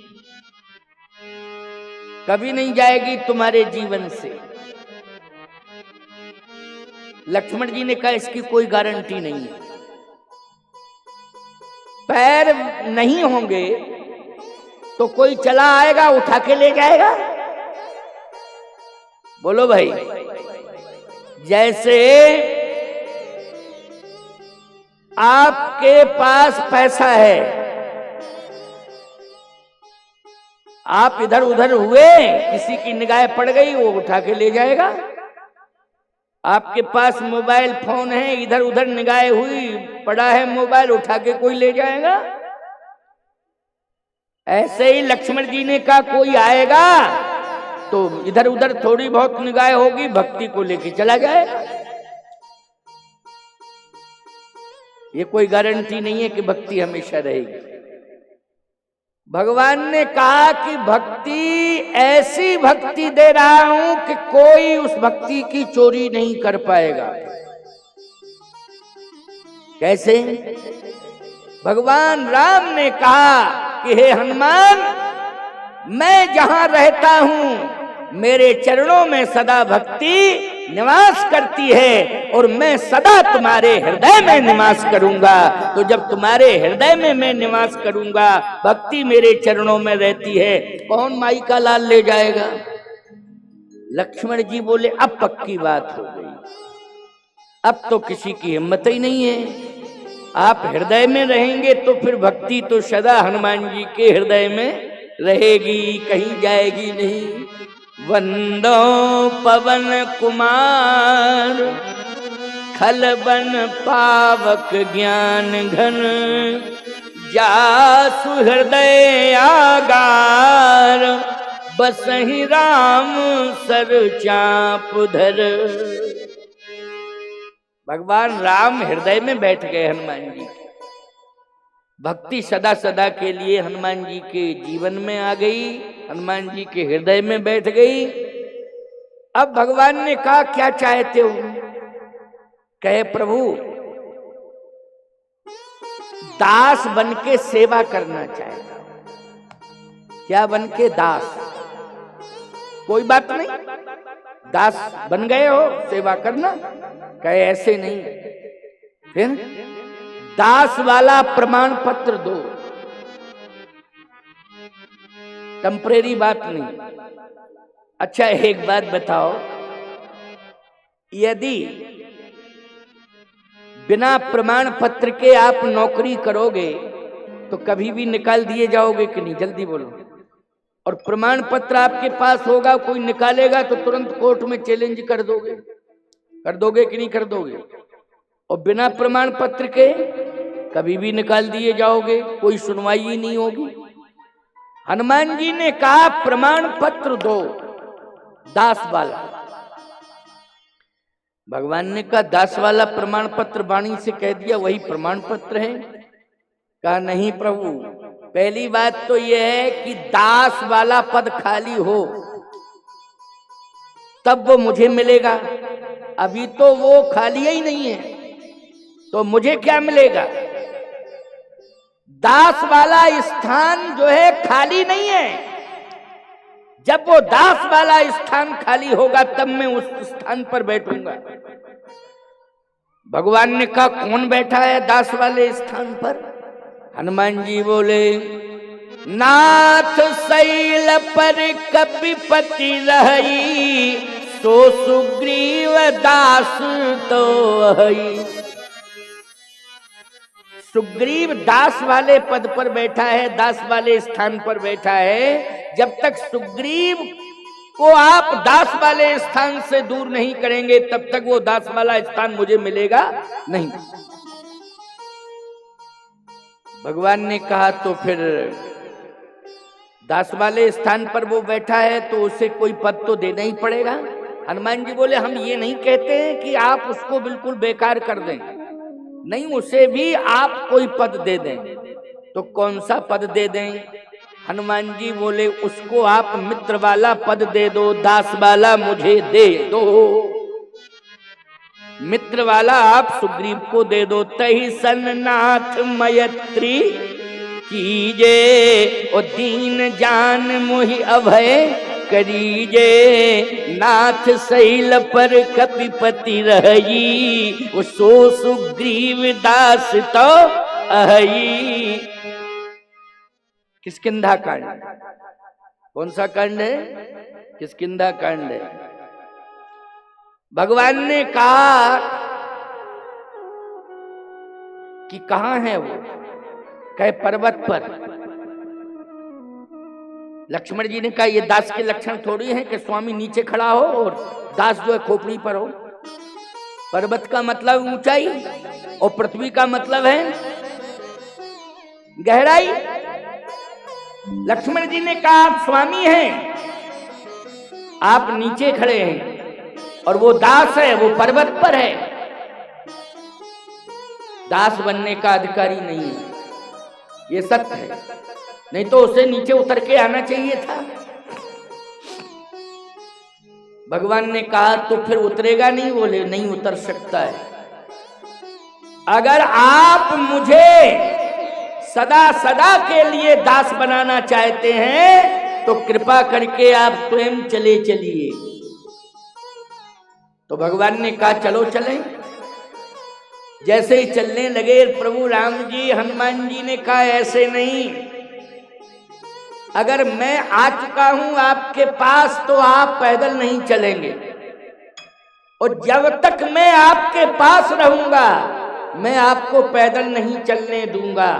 कभी नहीं जाएगी तुम्हारे जीवन से। लक्ष्मण जी ने कहा इसकी कोई गारंटी नहीं है। पैर नहीं होंगे तो कोई चला आएगा उठा के ले जाएगा? बोलो भाई, जैसे आपके पास पैसा है, आप इधर उधर हुए, किसी की निगाह पड़ गई, वो उठा के ले जाएगा। आपके पास मोबाइल फोन है, इधर उधर निगाह हुई, पड़ा है मोबाइल, उठा के कोई ले जाएगा? ऐसे ही लक्ष्मण जी ने कहा कोई आएगा तो इधर उधर थोड़ी बहुत निगाह होगी, भक्ति को लेके चला जाएगा। ये कोई गारंटी नहीं है कि भक्ति हमेशा रहेगी। भगवान ने कहा कि भक्ति, ऐसी भक्ति दे रहा हूं कि कोई उस भक्ति की चोरी नहीं कर पाएगा। कैसे? भगवान राम ने कहा कि हे हनुमान, मैं जहां रहता हूं मेरे चरणों में सदा भक्ति निवास करती है, और मैं सदा तुम्हारे हृदय में निवास करूंगा। तो जब तुम्हारे हृदय में मैं निवास करूंगा, भक्ति मेरे चरणों में रहती है, कौन माई का लाल ले जाएगा? लक्ष्मण जी बोले अब पक्की बात हो गई, अब तो किसी की हिम्मत ही नहीं है। आप हृदय में रहेंगे तो फिर भक्ति तो सदा हनुमान जी के हृदय में रहेगी, कहीं जाएगी नहीं। वंदो पवन कुमार खलबन पावक ज्ञान घन, जासु हृदय आगार, बसहि राम सर चाप धर। भगवान राम हृदय में बैठ गए हनुमान जी। भक्ति सदा सदा के लिए हनुमान जी के जीवन में आ गई, हनुमान जी के हृदय में बैठ गई। अब भगवान ने कहा क्या चाहते हो? कहे प्रभु, दास बन के सेवा करना चाहता हूं। क्या बन के? दास। कोई बात नहीं, दास बन गए हो, सेवा करना। कहे ऐसे नहीं, फिर दास वाला प्रमाण पत्र दो, टेम्परेरी बात नहीं। अच्छा एक बात बताओ, यदि बिना प्रमाण पत्र के आप नौकरी करोगे तो कभी भी निकाल दिए जाओगे कि नहीं? जल्दी बोलो। और प्रमाण पत्र आपके पास होगा, कोई निकालेगा तो तुरंत कोर्ट में चैलेंज कर दोगे कि नहीं कर दोगे? और बिना प्रमाण पत्र के कभी भी निकाल दिए जाओगे, कोई सुनवाई ही नहीं होगी। हनुमान जी ने कहा प्रमाण पत्र दो दास वाला। भगवान ने कहा दास वाला प्रमाण पत्र वाणी से कह दिया वही प्रमाण पत्र है? कहा नहीं प्रभु, पहली बात तो यह है कि दास वाला पद खाली हो तब वो मुझे मिलेगा। अभी तो वो खाली ही नहीं है तो मुझे क्या मिलेगा? दास वाला स्थान जो है खाली नहीं है। जब वो दास वाला स्थान खाली होगा तब मैं उस स्थान पर बैठूंगा। भगवान ने कहा कौन बैठा है दास वाले स्थान पर? हनुमान जी बोले नाथ शैल पर कपिपति रही, सो सुग्रीव दास तो हई। सुग्रीव दास वाले पद पर बैठा है, दास वाले स्थान पर बैठा है। जब तक सुग्रीव को आप दास वाले स्थान से दूर नहीं करेंगे तब तक वो दास वाला स्थान मुझे मिलेगा नहीं। भगवान ने कहा तो फिर दास वाले स्थान पर वो बैठा है तो उसे कोई पद तो देना ही पड़ेगा। हनुमान जी बोले हम ये नहीं कहते हैं कि आप उसको बिल्कुल बेकार कर दें, नहीं, उसे भी आप कोई पद दे दें। तो कौन सा पद दे दें? हनुमान जी बोले उसको आप मित्र वाला पद दे दो, दास वाला मुझे दे दो। मित्र वाला आप सुग्रीव को दे दो। तहि सन्नाथ मैत्री कीजे, ओ दीन जान मोहि अभय करीजे। नाथ शैल पर कपिपति रही, वो सो सुग्रीव दास तो अहई। किष्किंधा कांड। कौन सा कांड है? किष्किंधा कांड है। भगवान ने कहा कि कहां है वो? कहे पर्वत पर। लक्ष्मण जी ने कहा ये दास के लक्षण थोड़ी है कि स्वामी नीचे खड़ा हो और दास जो है खोपड़ी पर हो। पर्वत का मतलब ऊंचाई और पृथ्वी का मतलब है गहराई। लक्ष्मण जी ने कहा आप स्वामी हैं, आप नीचे खड़े हैं और वो दास है, वो पर्वत पर है। दास बनने का अधिकारी नहीं है, ये सत्य है। नहीं तो उसे नीचे उतर के आना चाहिए था। भगवान ने कहा तो फिर उतरेगा नहीं? बोले नहीं उतर सकता है। अगर आप मुझे सदा सदा के लिए दास बनाना चाहते हैं तो कृपा करके आप स्वयं चले चलिए। तो भगवान ने कहा चलो चलें। जैसे ही चलने लगे प्रभु राम जी, हनुमान जी ने कहा ऐसे नहीं, अगर मैं आ चुका हूं आपके पास तो आप पैदल नहीं चलेंगे, और जब तक मैं आपके पास रहूंगा मैं आपको पैदल नहीं चलने दूंगा।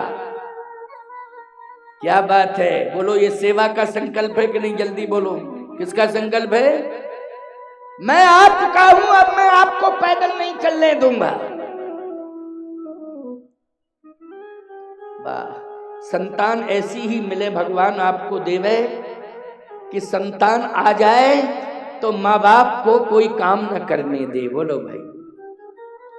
क्या बात है? बोलो, ये सेवा का संकल्प है कि नहीं? जल्दी बोलो, किसका संकल्प है? मैं आ चुका हूं, अब मैं आपको पैदल नहीं चलने दूंगा। वाह, संतान ऐसी ही मिले भगवान आपको देवे कि संतान आ जाए तो माँ बाप को कोई काम न करने दे। बोलो भाई,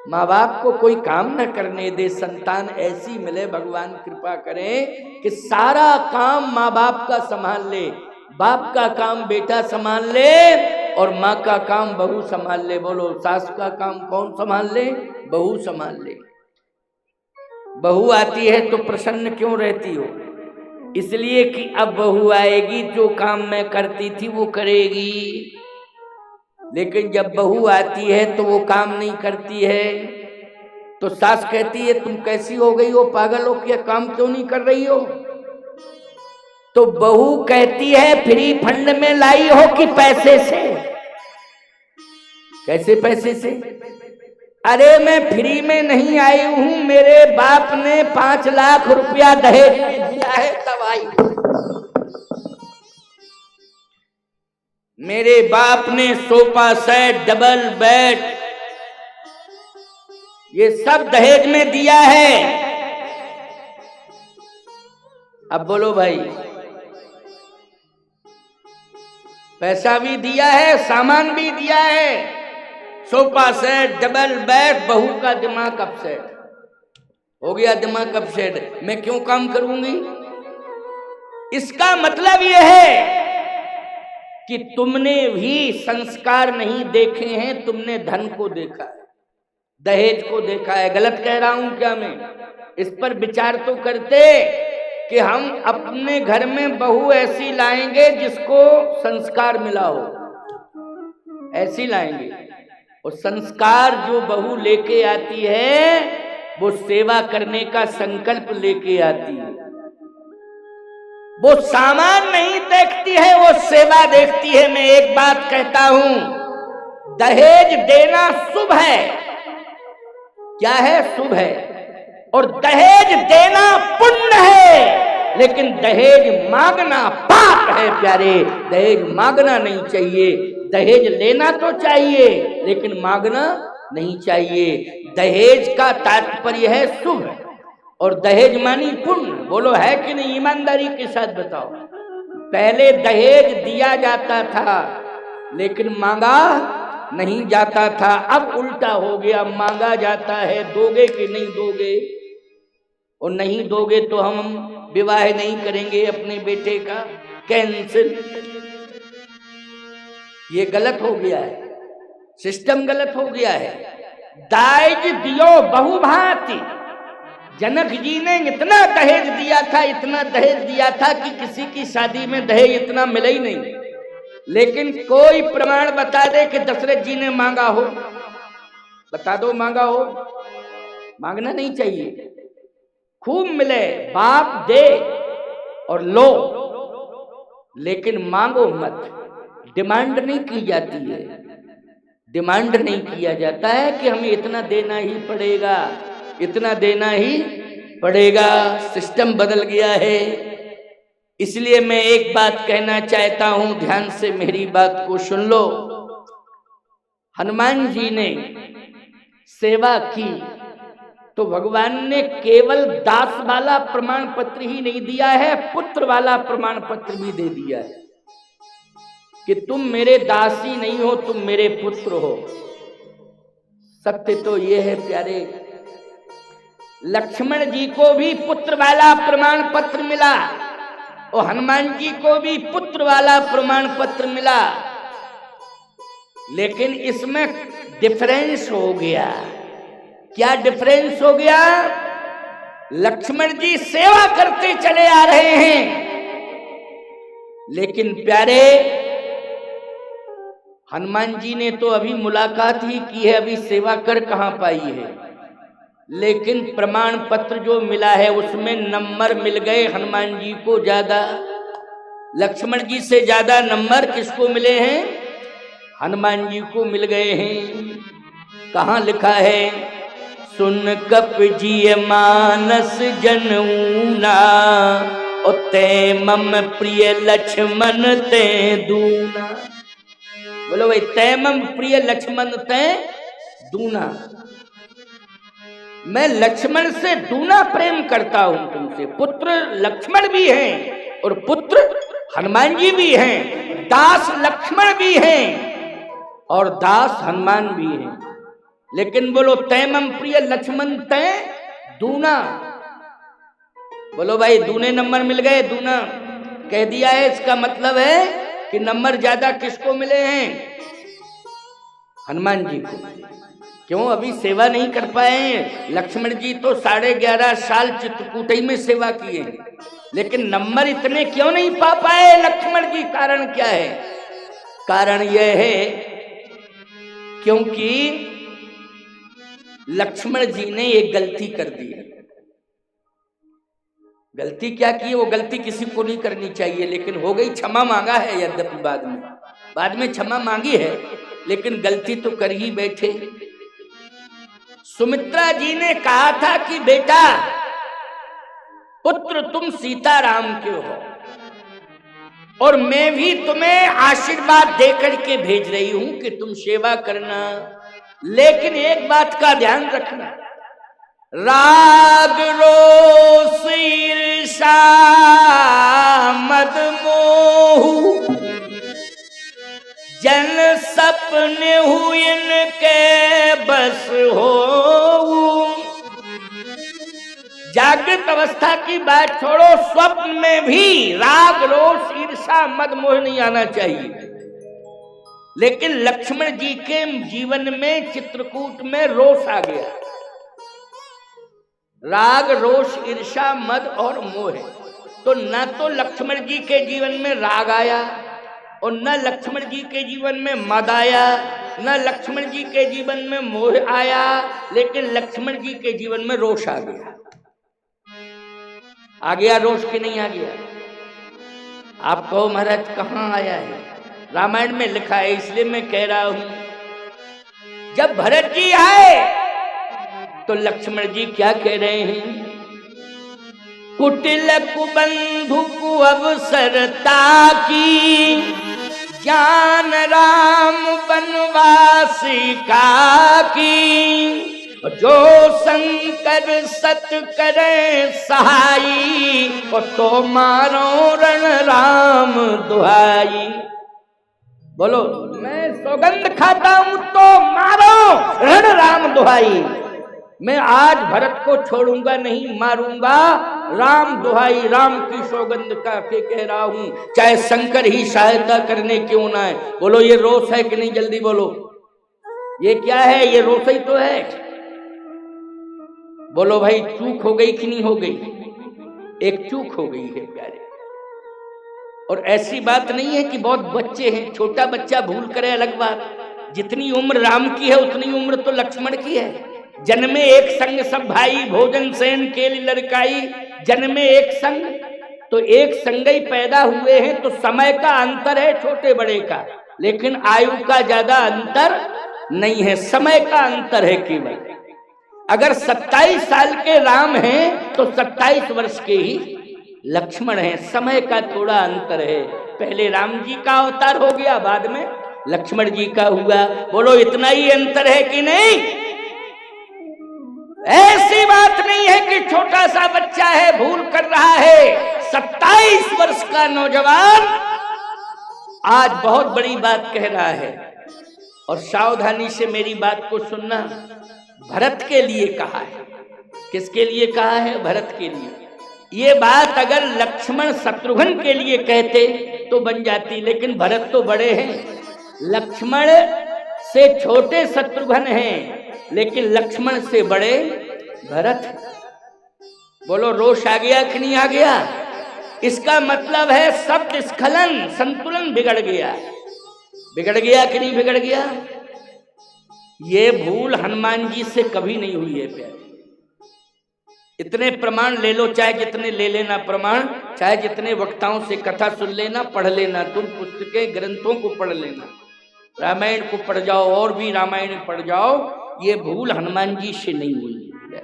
माँ बाप को कोई काम न करने दे। संतान ऐसी मिले भगवान कृपा करें कि सारा काम माँ बाप का संभाल ले। बाप का काम बेटा संभाल ले और माँ का काम बहू संभाल ले। बोलो, सास का काम कौन संभाल ले? बहू संभाल ले। बहू आती है तो प्रसन्न क्यों रहती हो? इसलिए कि अब बहू आएगी, जो काम मैं करती थी वो करेगी। लेकिन जब बहू आती है तो वो काम नहीं करती है तो सास कहती है तुम कैसी हो गई हो, पागल हो क्या, काम क्यों नहीं कर रही हो? तो बहू कहती है फ्री फंड में लाई हो कि पैसे से? कैसे पैसे से? अरे मैं फ्री में नहीं आई हूं, मेरे बाप ने 5 लाख रुपया दहेज में दिया है तब आई। मेरे बाप ने सोफा सेट, डबल बेड, ये सब दहेज में दिया है। अब बोलो भाई, पैसा भी दिया है, सामान भी दिया है, सोफा सेट, डबल बेड, बहू का दिमाग अपसेट हो गया, दिमाग अपसेट, मैं क्यों काम करूंगी? इसका मतलब यह है कि तुमने भी संस्कार नहीं देखे हैं, तुमने धन को देखा है, दहेज को देखा है। गलत कह रहा हूं क्या मैं? इस पर विचार तो करते कि हम अपने घर में बहू ऐसी लाएंगे जिसको संस्कार मिला हो, ऐसी लाएंगे। और संस्कार जो बहू लेके आती है वो सेवा करने का संकल्प लेके आती है। वो सामान नहीं देखती है, वो सेवा देखती है। मैं एक बात कहता हूं, दहेज देना शुभ है। क्या है? शुभ है। और दहेज देना पुण्य है, लेकिन दहेज मांगना पाप है प्यारे। दहेज मांगना नहीं चाहिए, दहेज लेना तो चाहिए लेकिन मांगना नहीं चाहिए। दहेज का तात्पर्य है शुभ, और दहेज मानी पुण्य। बोलो है कि नहीं? ईमानदारी के साथ बताओ। पहले दहेज दिया जाता था लेकिन मांगा नहीं जाता था, अब उल्टा हो गया, मांगा जाता है। दोगे कि नहीं दोगे? और नहीं दोगे तो हम विवाह नहीं करेंगे अपने बेटे का, कैंसिल। ये गलत हो गया है, सिस्टम गलत हो गया है। दाज दियो बहुभांति। जनक जी ने इतना दहेज दिया था, इतना दहेज दिया था कि किसी की शादी में दहेज इतना मिला ही नहीं। लेकिन कोई प्रमाण बता दे कि दशरथ जी ने मांगा हो, बता दो मांगा हो। मांगना नहीं चाहिए, खूब मिले, बाप दे और लो, लेकिन मांगो मत। डिमांड नहीं की जाती है, डिमांड नहीं किया जाता है कि हमें इतना देना ही पड़ेगा, इतना देना ही पड़ेगा। सिस्टम बदल गया है। इसलिए मैं एक बात कहना चाहता हूं, ध्यान से मेरी बात को सुन लो। हनुमान जी ने सेवा की तो भगवान ने केवल दास वाला प्रमाण पत्र ही नहीं दिया है, पुत्र वाला प्रमाण पत्र भी दे दिया है कि तुम मेरे दास ही नहीं हो, तुम मेरे पुत्र हो। सत्य तो ये है प्यारे, लक्ष्मण जी को भी पुत्र वाला प्रमाण पत्र मिला और हनुमान जी को भी पुत्र वाला प्रमाण पत्र मिला, लेकिन इसमें डिफरेंस हो गया। क्या डिफरेंस हो गया? लक्ष्मण जी सेवा करते चले आ रहे हैं, लेकिन प्यारे हनुमान जी ने तो अभी मुलाकात ही की है, अभी सेवा कर कहां पाई है। लेकिन प्रमाण पत्र जो मिला है उसमें नंबर मिल गए हनुमान जी को ज्यादा, लक्ष्मण जी से ज्यादा नंबर किसको मिले हैं? हनुमान जी को मिल गए हैं। कहां लिखा है? सुन कप जिय मानस जनऊना, और ते मम प्रिय लक्ष्मण ते दूना। बोलो भाई, ते मम प्रिय लक्ष्मण ते दूना। मैं लक्ष्मण से दूना प्रेम करता हूं तुमसे। पुत्र लक्ष्मण भी हैं और पुत्र हनुमान जी भी हैं, दास लक्ष्मण भी हैं और दास हनुमान भी हैं। लेकिन बोलो तैमम प्रिय लक्ष्मण तै दूना। बोलो भाई, दूने नंबर मिल गए, दूना कह दिया है। इसका मतलब है कि नंबर ज्यादा किसको मिले हैं? हनुमान जी को। क्यों? अभी सेवा नहीं कर पाए हैं। लक्ष्मण जी तो 11.5 साल चित्रकूटई में सेवा किए, लेकिन नंबर इतने क्यों नहीं पा पाए लक्ष्मण जी? कारण क्या है? कारण यह है क्योंकि लक्ष्मण जी ने एक गलती कर दी है। गलती क्या की? वो गलती किसी को नहीं करनी चाहिए, लेकिन हो गई। क्षमा मांगा है यद्यपि बाद में क्षमा मांगी है, लेकिन गलती तो कर ही बैठे। सुमित्रा जी ने कहा था कि बेटा पुत्र तुम सीताराम के हो और मैं भी तुम्हें आशीर्वाद देकर के भेज रही हूं कि तुम सेवा करना, लेकिन एक बात का ध्यान रखना, राग रोष ईर्षा मद मोह जन सपने हुए के बस हो। जागृत अवस्था की बात छोड़ो, स्वप्न में भी राग रोष ईर्षा मद मोह नहीं आना चाहिए। लेकिन लक्ष्मण जी के जीवन में चित्रकूट में रोष आ गया, राग रोष ईर्षा मद और मोह। तो न तो लक्ष्मण जी के जीवन में राग आया और न लक्ष्मण जी के जीवन में मद आया, न लक्ष्मण जी के जीवन में मोह आया, लेकिन लक्ष्मण जी के जीवन में रोष आ गया। आ गया रोष के नहीं आ गया? आप कहो महाराज कहां आया है? रामायण में लिखा है, इसलिए मैं कह रहा हूं। जब भरत जी आए तो लक्ष्मण जी क्या कह रहे हैं? कुटिल कुबंधु कु अवसरता की ज्ञान राम बनवासी का की, जो शंकर सत करे सहाई और तो मारो रण राम दुहाई। बोलो मैं सौगंध खाता हूं तो मारो रण राम दुहाई। मैं आज भरत को छोड़ूंगा नहीं, मारूंगा राम दुहाई, राम की सौगंध का के कह रहा हूं, चाहे शंकर ही सहायता करने क्यों ना है। बोलो ये रोष है कि नहीं? जल्दी बोलो ये क्या है? ये रोष ही तो है। बोलो भाई चूक हो गई कि नहीं हो गई? एक चूक हो गई है प्यारे। और ऐसी बात नहीं है कि बहुत बच्चे हैं, छोटा बच्चा भूल करे अलग बात, जितनी उम्र राम की है उतनी उम्र तो लक्ष्मण की है। जन्मे एक संग सब भाई, भोजन सेन केली लड़काई, जन्मे एक संग, तो एक संग ही पैदा हुए हैं, तो समय का अंतर है छोटे बड़े का, लेकिन आयु का ज्यादा अंतर नहीं है, समय का अंतर है केवल। अगर 27 साल के राम हैं तो 27 वर्ष के ही लक्ष्मण हैं, समय का थोड़ा अंतर है। पहले राम जी का अवतार हो गया, बाद में लक्ष्मण जी का हुआ। बोलो इतना ही अंतर है कि नहीं? ऐसी बात नहीं है कि छोटा सा बच्चा है भूल कर रहा है। 27 वर्ष का नौजवान आज बहुत बड़ी बात कह रहा है। और सावधानी से मेरी बात को सुनना, भरत के लिए कहा है। किसके लिए कहा है? भरत के लिए। ये बात अगर लक्ष्मण शत्रुघ्न के लिए कहते तो बन जाती, लेकिन भरत तो बड़े हैं, लक्ष्मण से छोटे शत्रुघ्न हैं, लेकिन लक्ष्मण से बड़े भरत। बोलो रोष आ गया कि नहीं आ गया? इसका मतलब है शब्द स्खलन, संतुलन बिगड़ गया। बिगड़ गया कि नहीं बिगड़ गया? ये भूल हनुमान जी से कभी नहीं हुई है प्यारे। इतने प्रमाण ले लो, चाहे जितने ले लेना प्रमाण, चाहे जितने वक्ताओं से कथा सुन लेना, पढ़ लेना, तुम पुस्तकें ग्रंथों को पढ़ लेना, रामायण को पढ़ जाओ और भी रामायण पढ़ जाओ, ये भूल हनुमान जी से नहीं हुई है।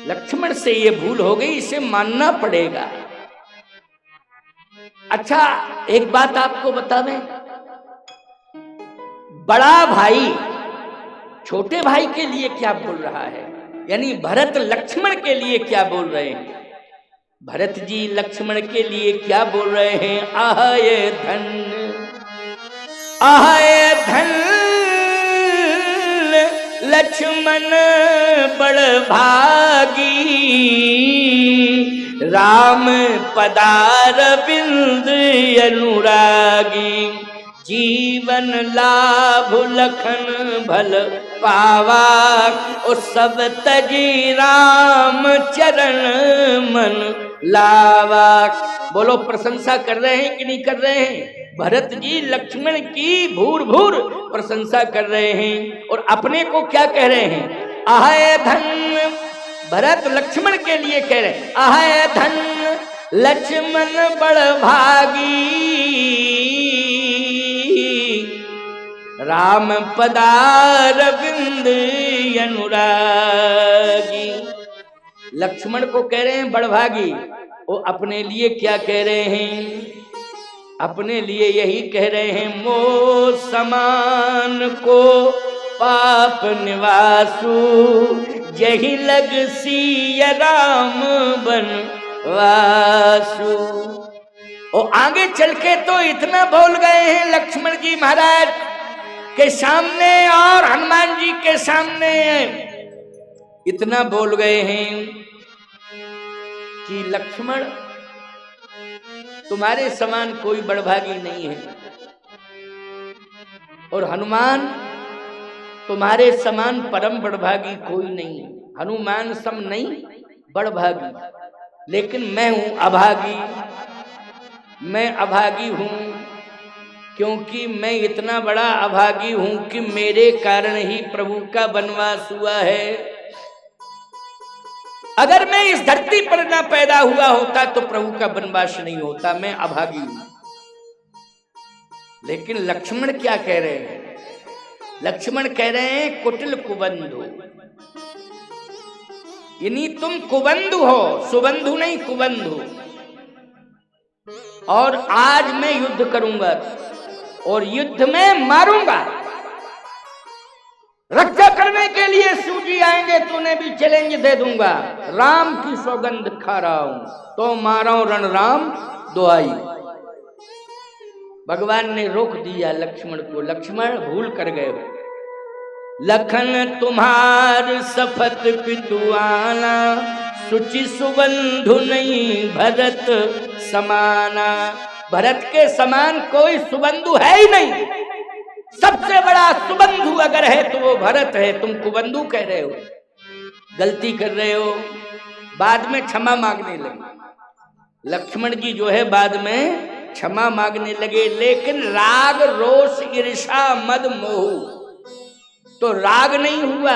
लक्ष्मण से ये भूल हो गई, इसे मानना पड़ेगा। अच्छा एक बात आपको बता दें, बड़ा भाई छोटे भाई के लिए क्या बोल रहा है, यानी भरत लक्ष्मण के लिए क्या बोल रहे हैं? भरत जी लक्ष्मण के लिए क्या बोल रहे हैं? आहाय धन, आहाय धन लक्ष्मण बड़ भागी, राम पदार बिंद अनुरागी, जीवन लाभ लखन भल पावा, ओ सब तजी राम चरण मन लावा। बोलो प्रशंसा कर रहे हैं कि नहीं कर रहे हैं? भरत जी लक्ष्मण की भूर भूर प्रशंसा कर रहे हैं और अपने को क्या कह रहे हैं? आहाय धन, भरत लक्ष्मण के लिए कह रहे हैं आहाय धन लक्ष्मण बड़ भागी, राम पदार बिंद अनुरागी। लक्ष्मण को कह रहे हैं बड़भागी, वो अपने लिए क्या कह रहे हैं? अपने लिए यही कह रहे हैं, मो समान को पाप निवासु, यही लग सिया राम बनवासु। और आगे चल के तो इतना बोल गए हैं लक्ष्मण जी महाराज के सामने और हनुमान जी के सामने, इतना बोल गए हैं कि लक्ष्मण तुम्हारे समान कोई बड़भागी नहीं है, और हनुमान तुम्हारे समान परम बड़भागी कोई नहीं है। हनुमान सम नहीं बड़भागी, लेकिन मैं हूं अभागी। मैं अभागी हूं क्योंकि मैं इतना बड़ा अभागी हूं कि मेरे कारण ही प्रभु का वनवास हुआ है। अगर मैं इस धरती पर ना पैदा हुआ होता तो प्रभु का वनवास नहीं होता। मैं अभागी हूं। लेकिन लक्ष्मण क्या कह रहे हैं? लक्ष्मण कह रहे हैं कुटिल कुबंधु, यानी तुम कुबंधु हो, सुबंधु नहीं कुबंधु। और आज मैं युद्ध करूंगा और युद्ध में मारूंगा। रक्षा करने के लिए सूजी आएंगे तो उन्हें भी चैलेंज दे दूंगा। राम की सौगंध खा रहा हूं तो मारो रण राम दुहाई। भगवान ने रोक दिया लक्ष्मण को। लक्ष्मण भूल कर गए हो। लखन तुम्हार सफत पितुआना, सुचि सुबंधु नहीं भरत समाना। भरत के समान कोई सुबंधु है ही नहीं। सबसे बड़ा सुबंधु अगर है तो वो भरत है। तुम कुबंधु कह रहे हो, गलती कर रहे हो। बाद में क्षमा मांगने लगे लक्ष्मण जी जो है, बाद में क्षमा मांगने लगे। लेकिन राग रोष ईर्षा मद मोह तो राग नहीं हुआ,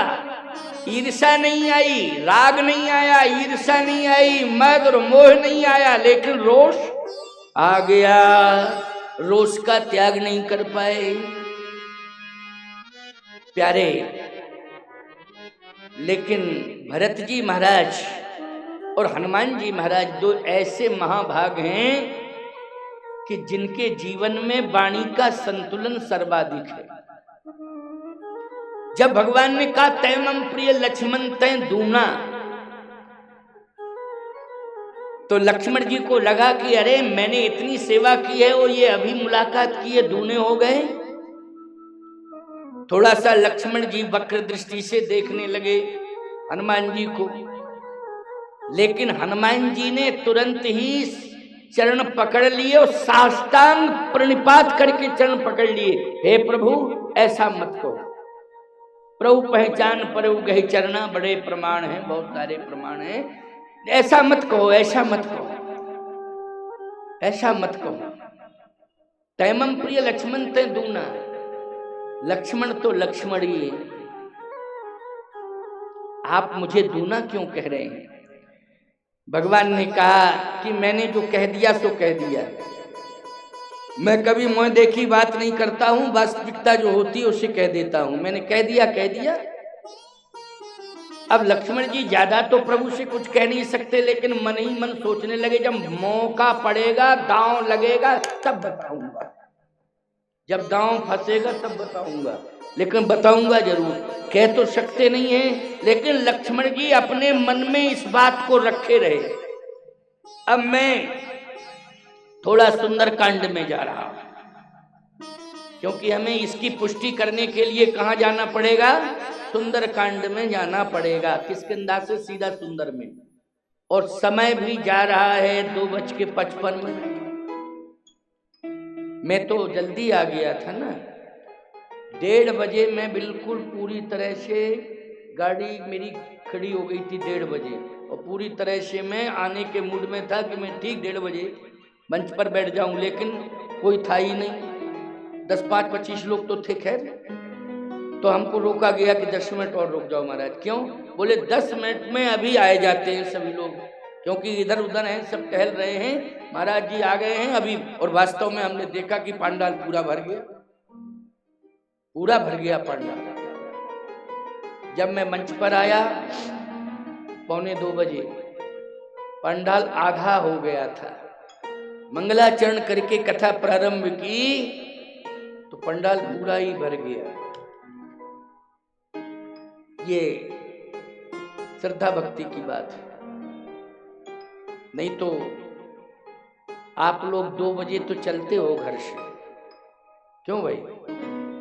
ईर्षा नहीं आई, राग नहीं आया, ईर्षा नहीं आई, मद और मोह नहीं आया, लेकिन रोष आ गया। रोष का त्याग नहीं कर पाए प्यारे। लेकिन भरत जी महाराज और हनुमान जी महाराज दो ऐसे महाभाग हैं कि जिनके जीवन में वाणी का संतुलन सर्वाधिक है। जब भगवान ने कहा तै मम प्रिय लक्ष्मण तै दूना, तो लक्ष्मण जी को लगा कि अरे मैंने इतनी सेवा की है और ये अभी मुलाकात की है, दूने हो गए। थोड़ा सा लक्ष्मण जी वक्र दृष्टि से देखने लगे हनुमान जी को। लेकिन हनुमान जी ने तुरंत ही चरण पकड़ लिए और साष्टांग प्रणिपात करके चरण पकड़ लिए। हे प्रभु ऐसा मत कहो। प्रभु पहचान पर गए चरना, बड़े प्रमाण हैं, बहुत सारे प्रमाण हैं। ऐसा मत कहो, ऐसा मत कहो, ऐसा मत कहो। तैमम प्रिय लक्ष्मण तै दूना। लक्ष्मण तो लक्ष्मण ही है, आप मुझे दूना क्यों कह रहे हैं? भगवान ने कहा कि मैंने जो कह दिया सो कह दिया। मैं कभी मुंह देखी बात नहीं करता हूं, वास्तविकता जो होती है उसे कह देता हूं। मैंने कह दिया कह दिया। अब लक्ष्मण जी ज्यादा तो प्रभु से कुछ कह नहीं सकते, लेकिन मन ही मन सोचने लगे जब मौका पड़ेगा, दांव लगेगा तब बताऊंगा, जब दांव फंसेगा तब बताऊंगा। लेकिन बताऊंगा जरूर। कह तो सकते नहीं है, लेकिन लक्ष्मण जी अपने मन में इस बात को रखे रहे। अब मैं थोड़ा सुंदर कांड में जा रहा हूं, क्योंकि हमें इसकी पुष्टि करने के लिए कहां जाना पड़ेगा? सुंदर कांड में जाना पड़ेगा। किष्किंधा से सीधा सुंदर में। और समय भी जा रहा है 2:55। मैं तो जल्दी आ गया था ना। 1:30 बजे मैं बिल्कुल पूरी तरह से, गाड़ी मेरी खड़ी हो गई थी 1:30 बजे, और पूरी तरह से मैं आने के मूड में था कि मैं ठीक 1:30 बजे मंच पर बैठ जाऊं। लेकिन कोई था ही नहीं। 10-5-25 लोग तो थे। खैर, तो हमको रोका गया कि 10 मिनट और रुक जाओ महाराज। क्यों? बोले 10 मिनट में अभी आए जाते हैं सभी लोग, क्योंकि इधर उधर हैं, सब टहल रहे हैं। महाराज जी आ गए हैं अभी। और वास्तव में हमने देखा कि पांडाल पूरा भर गया, पूरा भर गया पांडाल। जब मैं मंच पर आया 1:45 बजे, पंडाल आधा हो गया था। मंगलाचरण करके कथा प्रारंभ की तो पंडाल पूरा ही भर गया। ये श्रद्धा भक्ति की बात है। नहीं तो आप लोग 2 बजे तो चलते हो घर से, क्यों भाई?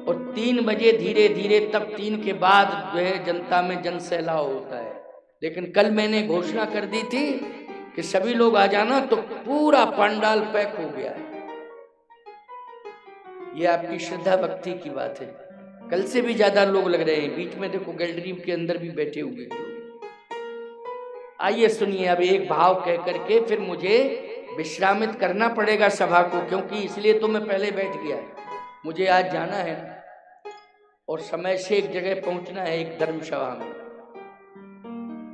और 3 बजे धीरे धीरे, तब 3 के बाद जो है जनता में जन सैलाव होता है। लेकिन कल मैंने घोषणा कर दी थी कि सभी लोग आ जाना, तो पूरा पंडाल पैक हो गया है। ये आपकी श्रद्धा भक्ति की बात है। कल से भी ज्यादा लोग लग रहे हैं। बीच में देखो गैलरी के अंदर भी बैठे हुए लोग। आइए सुनिए अब एक भाव कह करके फिर मुझे विश्रामित करना पड़ेगा सभा को, क्योंकि इसलिए तो मैं पहले बैठ गया। मुझे आज जाना है और समय से एक जगह पहुंचना है, एक धर्मसभा में,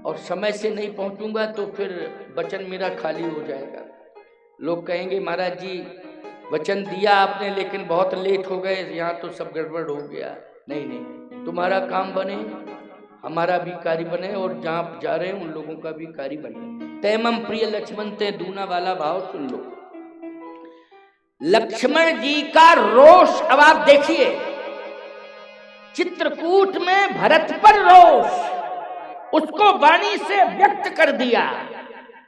और समय से नहीं पहुंचूंगा तो फिर वचन मेरा खाली हो जाएगा। लोग कहेंगे महाराज जी वचन दिया आपने लेकिन बहुत लेट हो गए, यहाँ तो सब गड़बड़ हो गया। नहीं नहीं, तुम्हारा काम बने, हमारा भी कार्य बने, और जहाँ जा रहे हैं उन लोगों का भी कार्य बने। तैमम प्रिय लक्ष्मण ते दूना वाला भाव सुन लो। लक्ष्मण जी का रोष अब आप देखिए, चित्रकूट में भरत पर रोष, उसको वाणी से व्यक्त कर दिया,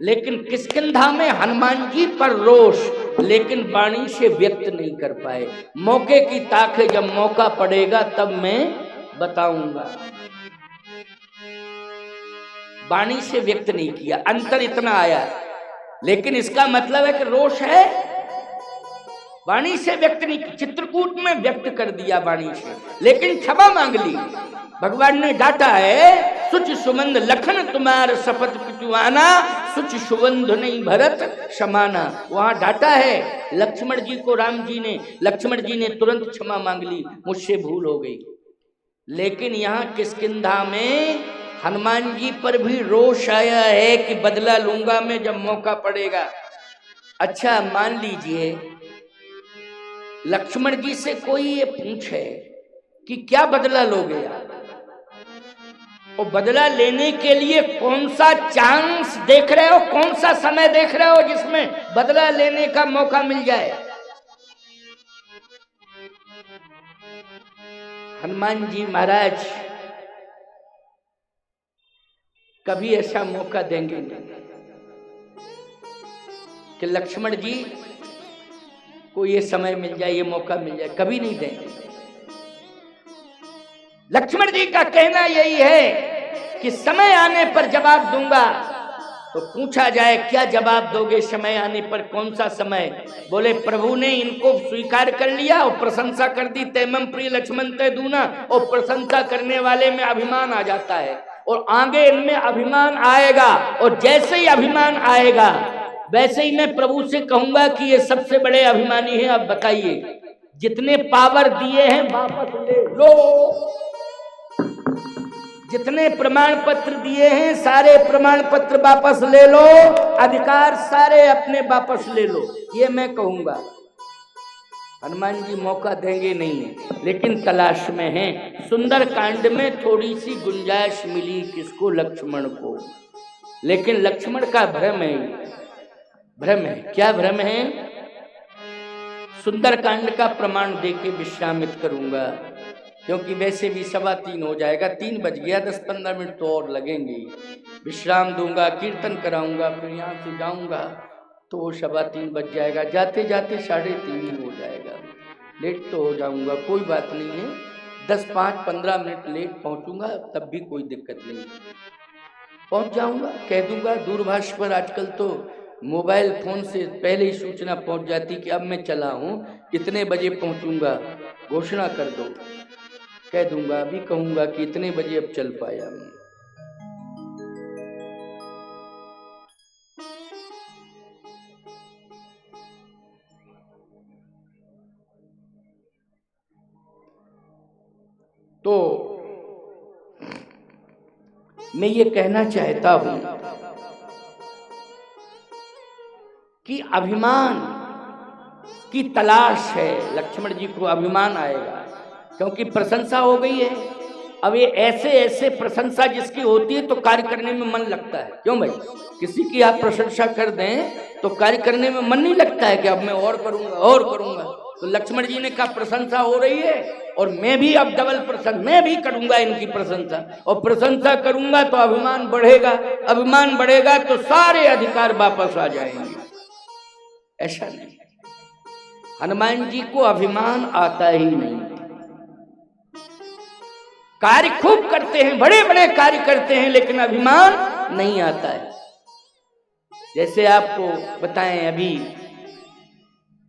लेकिन किष्किंधा में हनुमान जी पर रोष, लेकिन वाणी से व्यक्त नहीं कर पाए। मौके की ताक है, जब मौका पड़ेगा तब मैं बताऊंगा। वाणी से व्यक्त नहीं किया, अंतर इतना आया। लेकिन इसका मतलब है कि रोष है, वाणी से व्यक्त नहीं किया। चित्रकूट में व्यक्त कर दिया वाणी से, लेकिन क्षमा मांग ली। भगवान ने डांटा है, सुच सुमंद लखन तुम्हार शपथ पिटुआना, सुच सुबंध नहीं भरत समाना। वहां डांटा है लक्ष्मण जी को राम जी ने। लक्ष्मण जी ने तुरंत क्षमा मांग ली, मुझसे भूल हो गई। लेकिन यहाँ किष्किंधा में हनुमान जी पर भी रोष आया है कि बदला लूंगा मैं जब मौका पड़ेगा। अच्छा मान लीजिए लक्ष्मण जी से कोई ये पूछे कि क्या बदला लोगे आप, और बदला लेने के लिए कौन सा चांस देख रहे हो, कौन सा समय देख रहे हो जिसमें बदला लेने का मौका मिल जाए? हनुमान जी महाराज कभी ऐसा मौका देंगे नहीं कि लक्ष्मण जी को ये समय मिल जाए, ये मौका मिल जाए, कभी नहीं देंगे। लक्ष्मण जी का कहना यही है कि समय आने पर जवाब दूंगा। तो पूछा जाए क्या जवाब दोगे समय आने पर, कौन सा समय? बोले प्रभु ने इनको स्वीकार कर लिया और प्रशंसा कर दी, तैमम प्रिय लक्ष्मण ते दूना। और प्रशंसा करने वाले में अभिमान आ जाता है, और आगे इनमें अभिमान आएगा, और जैसे ही अभिमान आएगा वैसे ही मैं प्रभु से कहूंगा कि ये सबसे बड़े अभिमानी हैं। अब बताइए जितने पावर दिए हैं वापस ले लो, जितने प्रमाण पत्र दिए हैं सारे प्रमाण पत्र वापस ले लो, अधिकार सारे अपने वापस ले लो, ये मैं कहूंगा। हनुमान जी मौका देंगे नहीं, लेकिन तलाश में हैं। सुंदर कांड में थोड़ी सी गुंजाइश मिली किसको? लक्ष्मण को। लेकिन लक्ष्मण का भ्रम है, भ्रम है। क्या भ्रम है? सुंदर कांड का प्रमाण देके विश्रामित करूंगा, क्योंकि वैसे भी 3:15 हो जाएगा। 3 बज गया, 10-15 मिनट तो और लगेंगे। विश्राम दूंगा, कीर्तन कराऊंगा, फिर यहाँ से जाऊंगा तो 3:15 बज जाएगा। जाते जाते 3:30 ही हो जाएगा। लेट तो हो जाऊंगा, कोई बात नहीं है। 10-5-15 मिनट लेट पहुंचूंगा, तब भी कोई दिक्कत नहीं, पहुंच जाऊंगा। कह दूंगा दूरभाष पर आजकल तो मोबाइल फोन से पहले ही सूचना पहुंच जाती कि अब मैं चला हूं, इतने बजे पहुंचूंगा, घोषणा कर दो। कह दूंगा, अभी कहूंगा कि इतने बजे अब चल पाया मैं। तो मैं ये कहना चाहता हूं कि अभिमान की तलाश है। लक्ष्मण जी को अभिमान आएगा, क्योंकि प्रशंसा हो गई है। अब ये ऐसे ऐसे प्रशंसा जिसकी होती है तो कार्य करने में मन लगता है। क्यों भाई? किसी की आप प्रशंसा कर दें तो कार्य करने में मन नहीं लगता है कि अब मैं और करूंगा और करूंगा। तो लक्ष्मण जी ने कहा प्रशंसा हो रही है और मैं भी अब डबल प्रशंसा, मैं भी करूंगा इनकी प्रशंसा, और प्रशंसा करूंगा तो अभिमान बढ़ेगा, अभिमान बढ़ेगा तो सारे अधिकार वापस आ जाएंगे। ऐसा नहीं, हनुमान जी को अभिमान आता ही नहीं। कार्य खूब करते हैं, बड़े बड़े कार्य करते हैं, लेकिन अभिमान नहीं आता है। जैसे आपको बताएं, अभी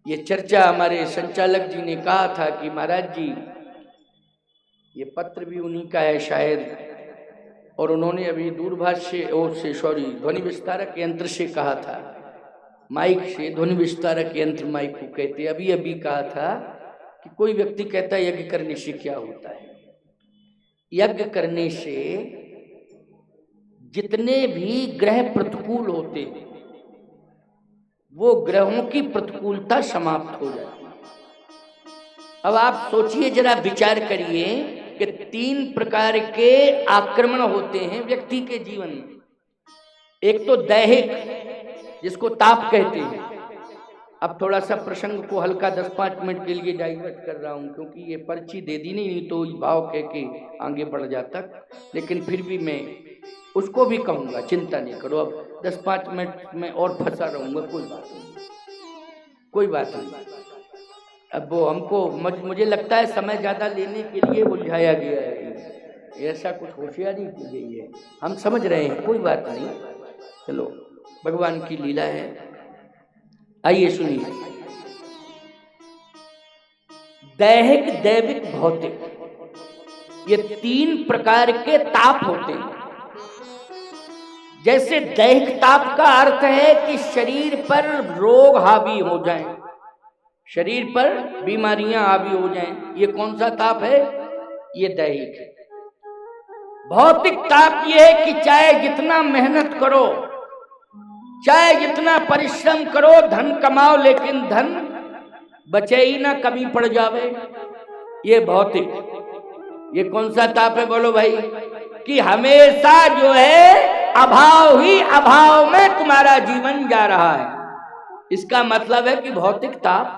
ये चर्चा हमारे संचालक जी ने कहा था कि महाराज जी ये पत्र भी उन्हीं का है शायद, और उन्होंने अभी दूरभाष से ध्वनि विस्तारक यंत्र से कहा था, माइक से, ध्वनि विस्तारक यंत्र माइक को कहते, अभी अभी कहा था कि कोई व्यक्ति कहता है यज्ञ करने से क्या होता है। यज्ञ करने से जितने भी ग्रह प्रतिकूल होते हैं वो ग्रहों की प्रतिकूलता समाप्त हो जाती है। अब आप सोचिए, जरा विचार करिए कि 3 प्रकार के आक्रमण होते हैं व्यक्ति के जीवन में। एक तो दैहिक, जिसको ताप कहते हैं। अब थोड़ा सा प्रसंग को हल्का 10-5 मिनट के लिए डाइवर्ट कर रहा हूं, क्योंकि ये पर्ची दे दी नहीं तो भाव कह के आगे बढ़ जाता, लेकिन फिर भी मैं उसको भी कहूंगा, चिंता नहीं करो। अब 10-5 मिनट में और फंसा रहूंगा, कोई बात नहीं, कोई बात नहीं। अब वो हमको मुझे लगता है समय ज्यादा लेने के लिए उलझाया गया है, ऐसा कुछ होशियारी की गई है, हम समझ रहे हैं, कोई बात नहीं। चलो, भगवान की लीला है। आइए सुनिए, दैहिक, दैविक, भौतिक, ये 3 प्रकार के ताप होते हैं। जैसे दैहिक ताप का अर्थ है कि शरीर पर रोग हावी हो जाएं, शरीर पर बीमारियां हावी हो जाएं, ये कौन सा ताप है? ये दैहिक है। भौतिक ताप ये है कि चाहे जितना मेहनत करो, चाहे जितना परिश्रम करो, धन कमाओ, लेकिन धन बचे ही ना, कमी पड़ जावे, ये भौतिक। ये कौन सा ताप है बोलो भाई? कि हमेशा जो है अभाव ही अभाव में तुम्हारा जीवन जा रहा है। इसका मतलब है कि भौतिक ताप,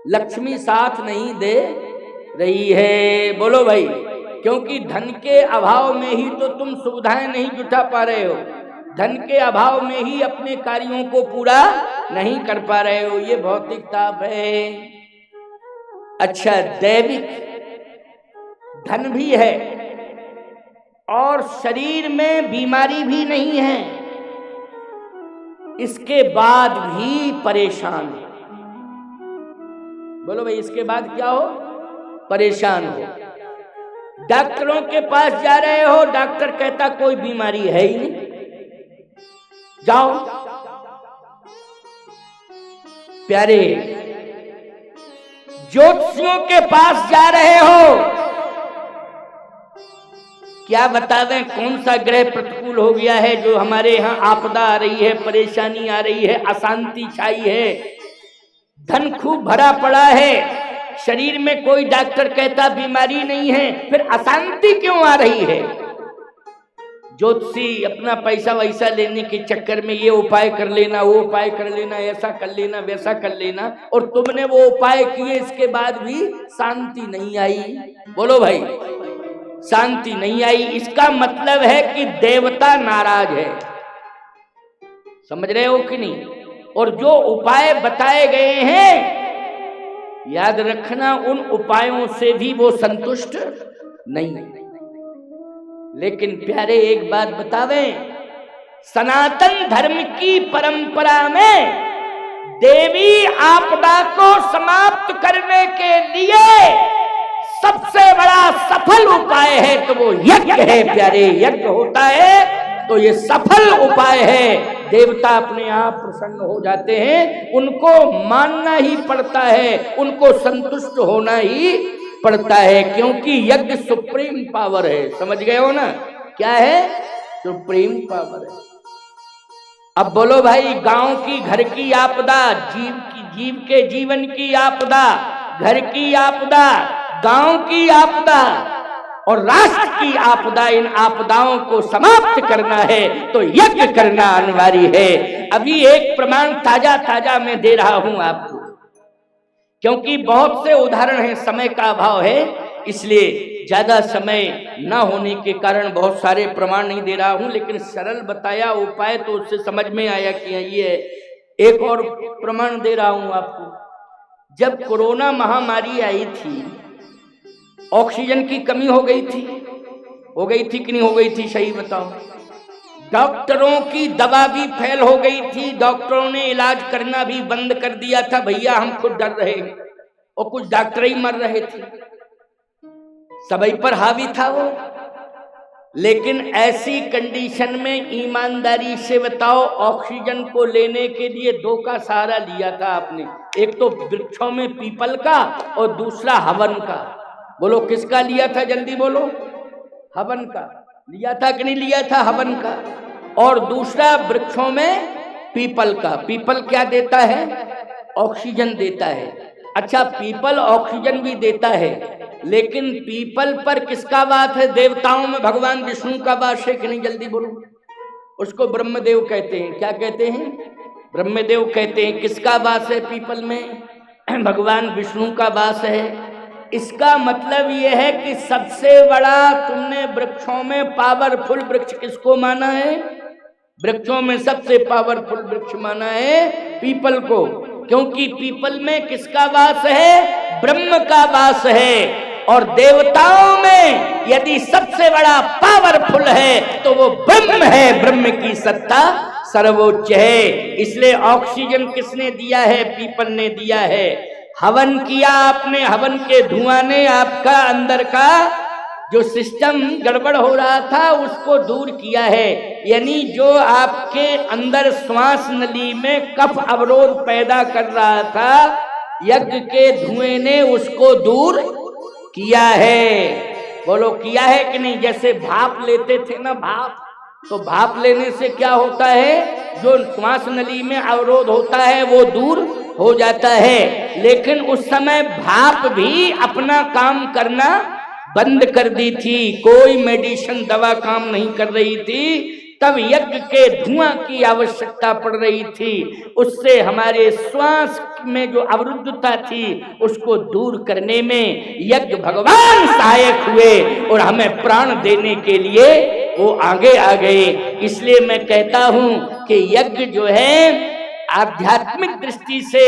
लक्ष्मी साथ नहीं दे रही है, बोलो भाई, क्योंकि धन के अभाव में ही तो तुम सुविधाएं नहीं जुटा पा रहे हो, धन के अभाव में ही अपने कार्यों को पूरा नहीं कर पा रहे हो, ये भौतिक ताप है। अच्छा, दैविक, धन भी है और शरीर में बीमारी भी नहीं है, इसके बाद भी परेशान है। बोलो भाई, इसके बाद क्या हो? परेशान हो। डॉक्टरों के पास जा रहे हो, डॉक्टर कहता कोई बीमारी है ही नहीं, जाओ। प्यारे, ज्योतिषियों के पास जा रहे हो, क्या बता दें कौन सा ग्रह प्रतिकूल हो गया है जो हमारे यहाँ आपदा आ रही है, परेशानी आ रही है, अशांति छाई है, धन खूब भरा पड़ा है, शरीर में कोई डॉक्टर कहता बीमारी नहीं है, फिर अशांति क्यों आ रही है? ज्योतिषी अपना पैसा वैसा लेने के चक्कर में ये उपाय कर लेना, वो उपाय कर लेना, ऐसा कर लेना, वैसा कर लेना, और तुमने वो उपाय किए, इसके बाद भी शांति नहीं आई। बोलो भाई, शांति नहीं आई। इसका मतलब है कि देवता नाराज है, समझ रहे हो कि नहीं? और जो उपाय बताए गए हैं, याद रखना, उन उपायों से भी वो संतुष्ट नहीं। लेकिन प्यारे, एक बात बतावें, सनातन धर्म की परंपरा में देवी आपदा को समाप्त करने के लिए सबसे बड़ा सफल उपाय है तो वो यज्ञ है। प्यारे, यज्ञ होता है तो ये सफल उपाय है। देवता अपने आप प्रसन्न हो जाते हैं, उनको मानना ही पड़ता है, उनको संतुष्ट होना ही पड़ता है, क्योंकि यज्ञ सुप्रीम पावर है। समझ गए हो ना? क्या है? सुप्रीम पावर है। अब बोलो भाई, गांव की, घर की आपदा, जीव के जीवन की आपदा, घर की आपदा, गांव की आपदा और राष्ट्र की आपदा, इन आपदाओं को समाप्त करना है तो यज्ञ करना अनिवार्य है। अभी एक प्रमाण ताजा ताजा मैं दे रहा हूं आपको, क्योंकि बहुत से उदाहरण हैं, समय का अभाव है, इसलिए ज्यादा समय न होने के कारण बहुत सारे प्रमाण नहीं दे रहा हूं, लेकिन सरल बताया उपाय तो उससे समझ में आया कि ये एक और प्रमाण दे रहा हूं आपको। जब कोरोना महामारी आई थी, ऑक्सीजन की कमी हो गई थी कि नहीं हो गई थी, सही बताओ। डॉक्टरों की दवा भी फेल हो गई थी, डॉक्टरों ने इलाज करना भी बंद कर दिया था, भैया हम खुद डर रहे हैं, और कुछ डॉक्टर ही मर रहे थे, सभी पर हावी था वो। लेकिन ऐसी कंडीशन में ईमानदारी से बताओ, ऑक्सीजन को लेने के लिए दो का सहारा लिया था आपने, एक तो वृक्षों में पीपल का और दूसरा हवन का। बोलो किसका लिया था, जल्दी बोलो। हवन का लिया था कि नहीं लिया था, हवन का। और दूसरा वृक्षों में पीपल का। पीपल क्या देता है, ऑक्सीजन देता है। अच्छा, पीपल ऑक्सीजन भी देता है, लेकिन पीपल पर किसका वास है, देवताओं में भगवान विष्णु का वास है कि नहीं, जल्दी बोलो। उसको ब्रह्मदेव कहते हैं। क्या कहते हैं, ब्रह्मदेव कहते हैं। किसका वास है पीपल में, भगवान विष्णु का वास है। इसका मतलब यह है कि सबसे बड़ा तुमने वृक्षों में पावरफुल वृक्ष किसको माना है, वृक्षों में सबसे पावरफुल वृक्ष माना है पीपल को, क्योंकि पीपल में किसका वास है, ब्रह्म का वास है। और देवताओं में यदि सबसे बड़ा पावरफुल है तो वो ब्रह्म है, ब्रह्म की सत्ता सर्वोच्च है। इसलिए ऑक्सीजन किसने दिया है, पीपल ने दिया है। हवन किया आपने, हवन के धुआं ने आपका अंदर का जो सिस्टम गड़बड़ हो रहा था उसको दूर किया है। यानी जो आपके अंदर श्वास नली में कफ अवरोध पैदा कर रहा था, यज्ञ के धुएं ने उसको दूर किया है। बोलो किया है कि नहीं। जैसे भाप लेते थे ना, भाप, तो भाप लेने से क्या होता है, जो श्वास नली में अवरोध होता है वो दूर हो जाता है। लेकिन उस समय भाप भी अपना काम करना बंद कर दी थी, कोई मेडिसिन दवा काम नहीं कर रही थी। तब यज्ञ के धुआं की आवश्यकता पड़ रही थी, उससे हमारे श्वास में जो अवरुद्धता थी उसको दूर करने में यज्ञ भगवान सहायक हुए और हमें प्राण देने के लिए वो आगे आ गए। इसलिए मैं कहता हूं कि यज्ञ जो है आध्यात्मिक दृष्टि से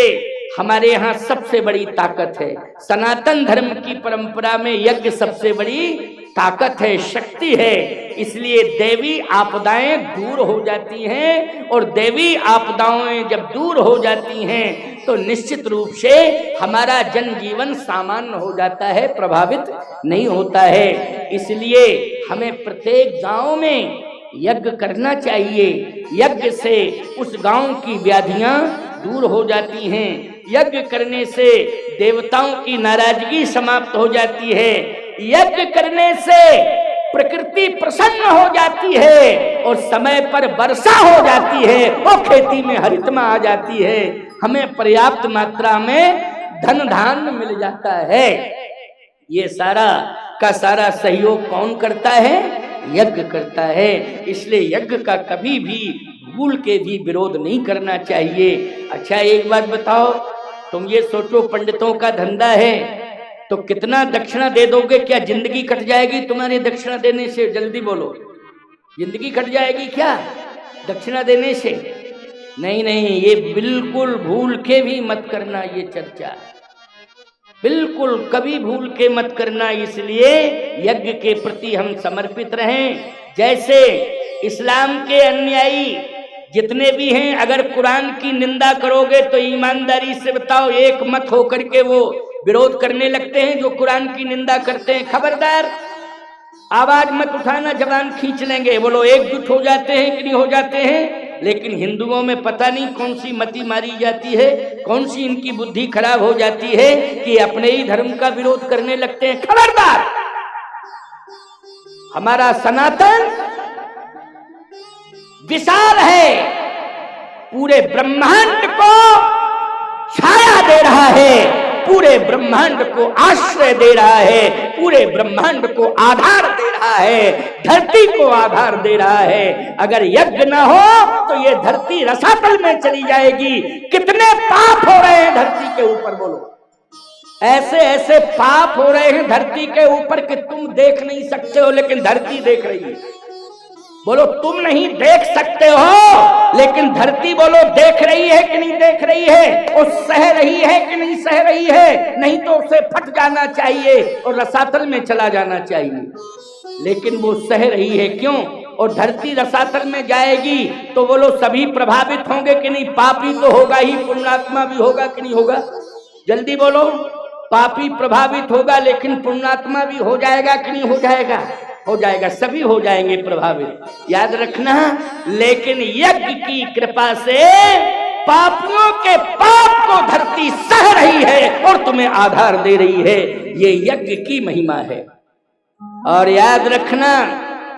हमारे यहाँ सबसे बड़ी ताकत है। सनातन धर्म की परंपरा में यज्ञ सबसे बड़ी ताकत है, शक्ति है। इसलिए देवी आपदाएं दूर हो जाती हैं, और देवी आपदाएं जब दूर हो जाती हैं तो निश्चित रूप से हमारा जनजीवन सामान्य हो जाता है, प्रभावित नहीं होता है। इसलिए हमें प्रत्येक गांव में यज्ञ करना चाहिए। यज्ञ से उस गांव की व्याधियां दूर हो जाती हैं। यज्ञ करने से देवताओं की नाराजगी समाप्त हो जाती है। यज्ञ करने से प्रकृति प्रसन्न हो जाती है और समय पर वर्षा हो जाती है और खेती में हरितमा आ जाती है। हमें पर्याप्त मात्रा में धन धान्य मिल जाता है। ये सारा का सारा सहयोग कौन करता है, यज्ञ करता है। इसलिए यज्ञ का कभी भी भूल के भी विरोध नहीं करना चाहिए। अच्छा एक बात बताओ, तुम ये सोचो पंडितों का धंधा है तो कितना दक्षिणा दे दोगे, क्या जिंदगी कट जाएगी तुम्हारी दक्षिणा देने से, जल्दी बोलो। जिंदगी कट जाएगी क्या दक्षिणा देने से? नहीं नहीं, ये बिल्कुल भूल के भी मत करना, ये चर्चा बिल्कुल कभी भूल के मत करना। इसलिए यज्ञ के प्रति हम समर्पित रहें। जैसे इस्लाम के अनुयायी जितने भी हैं, अगर कुरान की निंदा करोगे तो ईमानदारी से बताओ, एक मत होकर के वो विरोध करने लगते हैं जो कुरान की निंदा करते हैं। खबरदार, आवाज मत उठाना, जबान खींच लेंगे। बोलो एकजुट हो जाते हैं कि नहीं हो जाते हैं? लेकिन हिंदुओं में पता नहीं कौन सी मति मारी जाती है, कौन सी इनकी बुद्धि खराब हो जाती है कि अपने ही धर्म का विरोध करने लगते हैं। खबरदार, हमारा सनातन विशाल है, पूरे ब्रह्मांड को छाया दे रहा है। पूरे ब्रह्मांड को आश्रय दे रहा है, पूरे ब्रह्मांड को आधार दे रहा है, धरती को आधार दे रहा है। अगर यज्ञ न हो तो ये धरती रसातल में चली जाएगी। कितने पाप हो रहे हैं धरती के ऊपर, बोलो। ऐसे ऐसे पाप हो रहे हैं धरती के ऊपर कि तुम देख नहीं सकते हो, लेकिन धरती देख रही है। बोलो, तुम नहीं देख सकते हो लेकिन धरती बोलो देख रही है कि नहीं देख रही है, वो सह रही है कि नहीं सह रही है। नहीं तो उसे फट जाना चाहिए और रसातल में चला जाना चाहिए, लेकिन वो सह रही है। क्यों? और धरती रसातल में जाएगी तो बोलो सभी प्रभावित होंगे कि नहीं? पापी तो होगा ही, पुण्यात्मा भी होगा कि नहीं होगा? जल्दी बोलो। पापी प्रभावित होगा लेकिन पुण्यात्मा भी हो जाएगा कि नहीं हो जाएगा? हो जाएगा, सभी हो जाएंगे प्रभावित। याद रखना, लेकिन यज्ञ की कृपा से पापियों के पाप को धरती सह रही है और तुम्हें आधार दे रही है। ये यज्ञ की महिमा है। और याद रखना,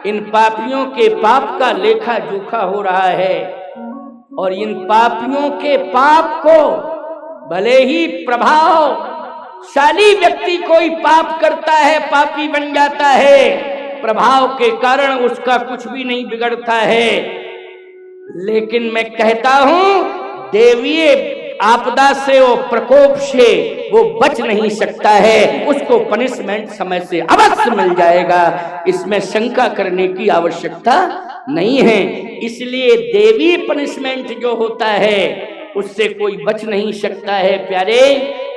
इन पापियों के पाप का लेखा जोखा हो रहा है, और इन पापियों के पाप को भले ही प्रभावशाली व्यक्ति कोई पाप करता है, पापी बन जाता है, प्रभाव के कारण उसका कुछ भी नहीं बिगड़ता है। लेकिन मैं कहता हूं, देवीय आपदा से, वो प्रकोप से वो बच नहीं सकता है, उसको पनिशमेंट समय से अवश्य मिल जाएगा, इसमें शंका करने की आवश्यकता नहीं है। इसलिए देवी पनिशमेंट जो होता है उससे कोई बच नहीं सकता है प्यारे।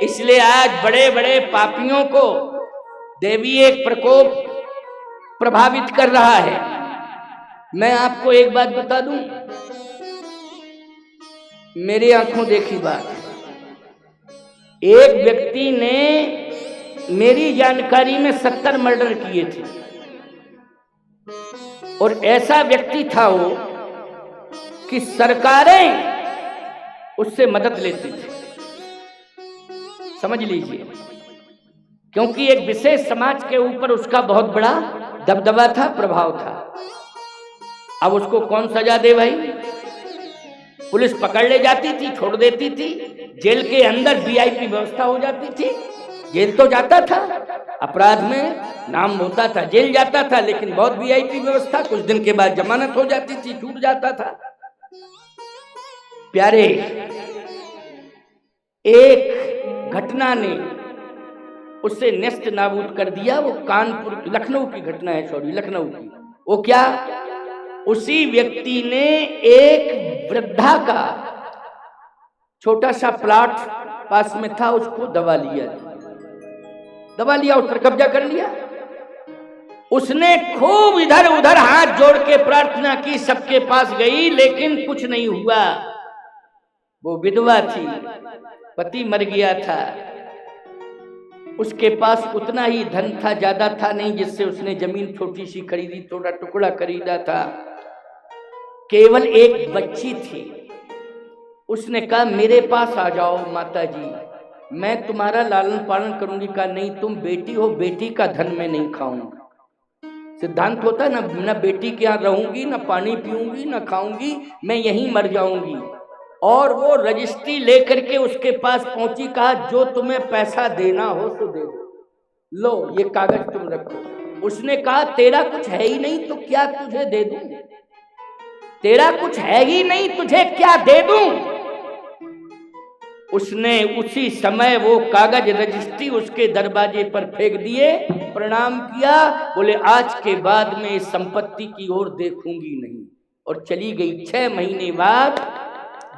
इसलिए आज बड़े बड़े पापियों को देवी एक प्रकोप प्रभावित कर रहा है। मैं आपको एक बात बता दूं, मेरी आंखों देखी बात। एक व्यक्ति ने मेरी जानकारी में 70 मर्डर किए थे, और ऐसा व्यक्ति था वो कि सरकारें उससे मदद लेती थी। समझ लीजिए, क्योंकि एक विशेष समाज के ऊपर उसका बहुत बड़ा दबदबा था, प्रभाव था। अब उसको कौन सजा दे भाई? पुलिस पकड़ ले जाती थी, छोड़ देती थी, जेल के अंदर वीआईपी व्यवस्था हो जाती थी। जेल तो जाता था, अपराध में नाम होता था, जेल जाता था, लेकिन बहुत वीआईपी व्यवस्था। कुछ दिन के बाद जमानत हो जाती थी, छूट जाता था। प्यारे, एक घटना ने उससे नेस्त नाबूद कर दिया। वो कानपुर, लखनऊ की घटना है, सॉरी लखनऊ की। वो क्या? उसी व्यक्ति ने एक वृद्धा का छोटा सा प्लॉट पास में था, उसको दबा लिया, उस पर कब्जा कर लिया। उसने खूब इधर उधर हाथ जोड़ के प्रार्थना की, सबके पास गई, लेकिन कुछ नहीं हुआ। वो विधवा थी, पति मर गया था, उसके पास उतना ही धन था, ज्यादा था नहीं, जिससे उसने जमीन छोटी सी खरीदी, थोड़ा टुकड़ा खरीदा था। केवल एक बच्ची थी। उसने कहा मेरे पास आ जाओ माता जी, मैं तुम्हारा लालन पालन करूंगी। कहा नहीं, तुम बेटी हो, बेटी का धन मैं नहीं खाऊंगा। सिद्धांत होता है ना, बेटी के यहाँ रहूंगी, ना पानी पीऊंगी, ना खाऊंगी, मैं यहीं मर जाऊंगी। और वो रजिस्ट्री लेकर के उसके पास पहुंची, कहा जो तुम्हें पैसा देना हो तो दे दो, लो ये कागज तुम रखो। उसने कहा तेरा कुछ है ही नहीं तो क्या तुझे दे दूं? तेरा कुछ है ही नहीं, तुझे क्या दे दूं? उसने उसी समय वो कागज रजिस्ट्री उसके दरवाजे पर फेंक दिए, प्रणाम किया, बोले आज के बाद में इस संपत्ति की ओर देखूंगी नहीं, और चली गई। 6 महीने बाद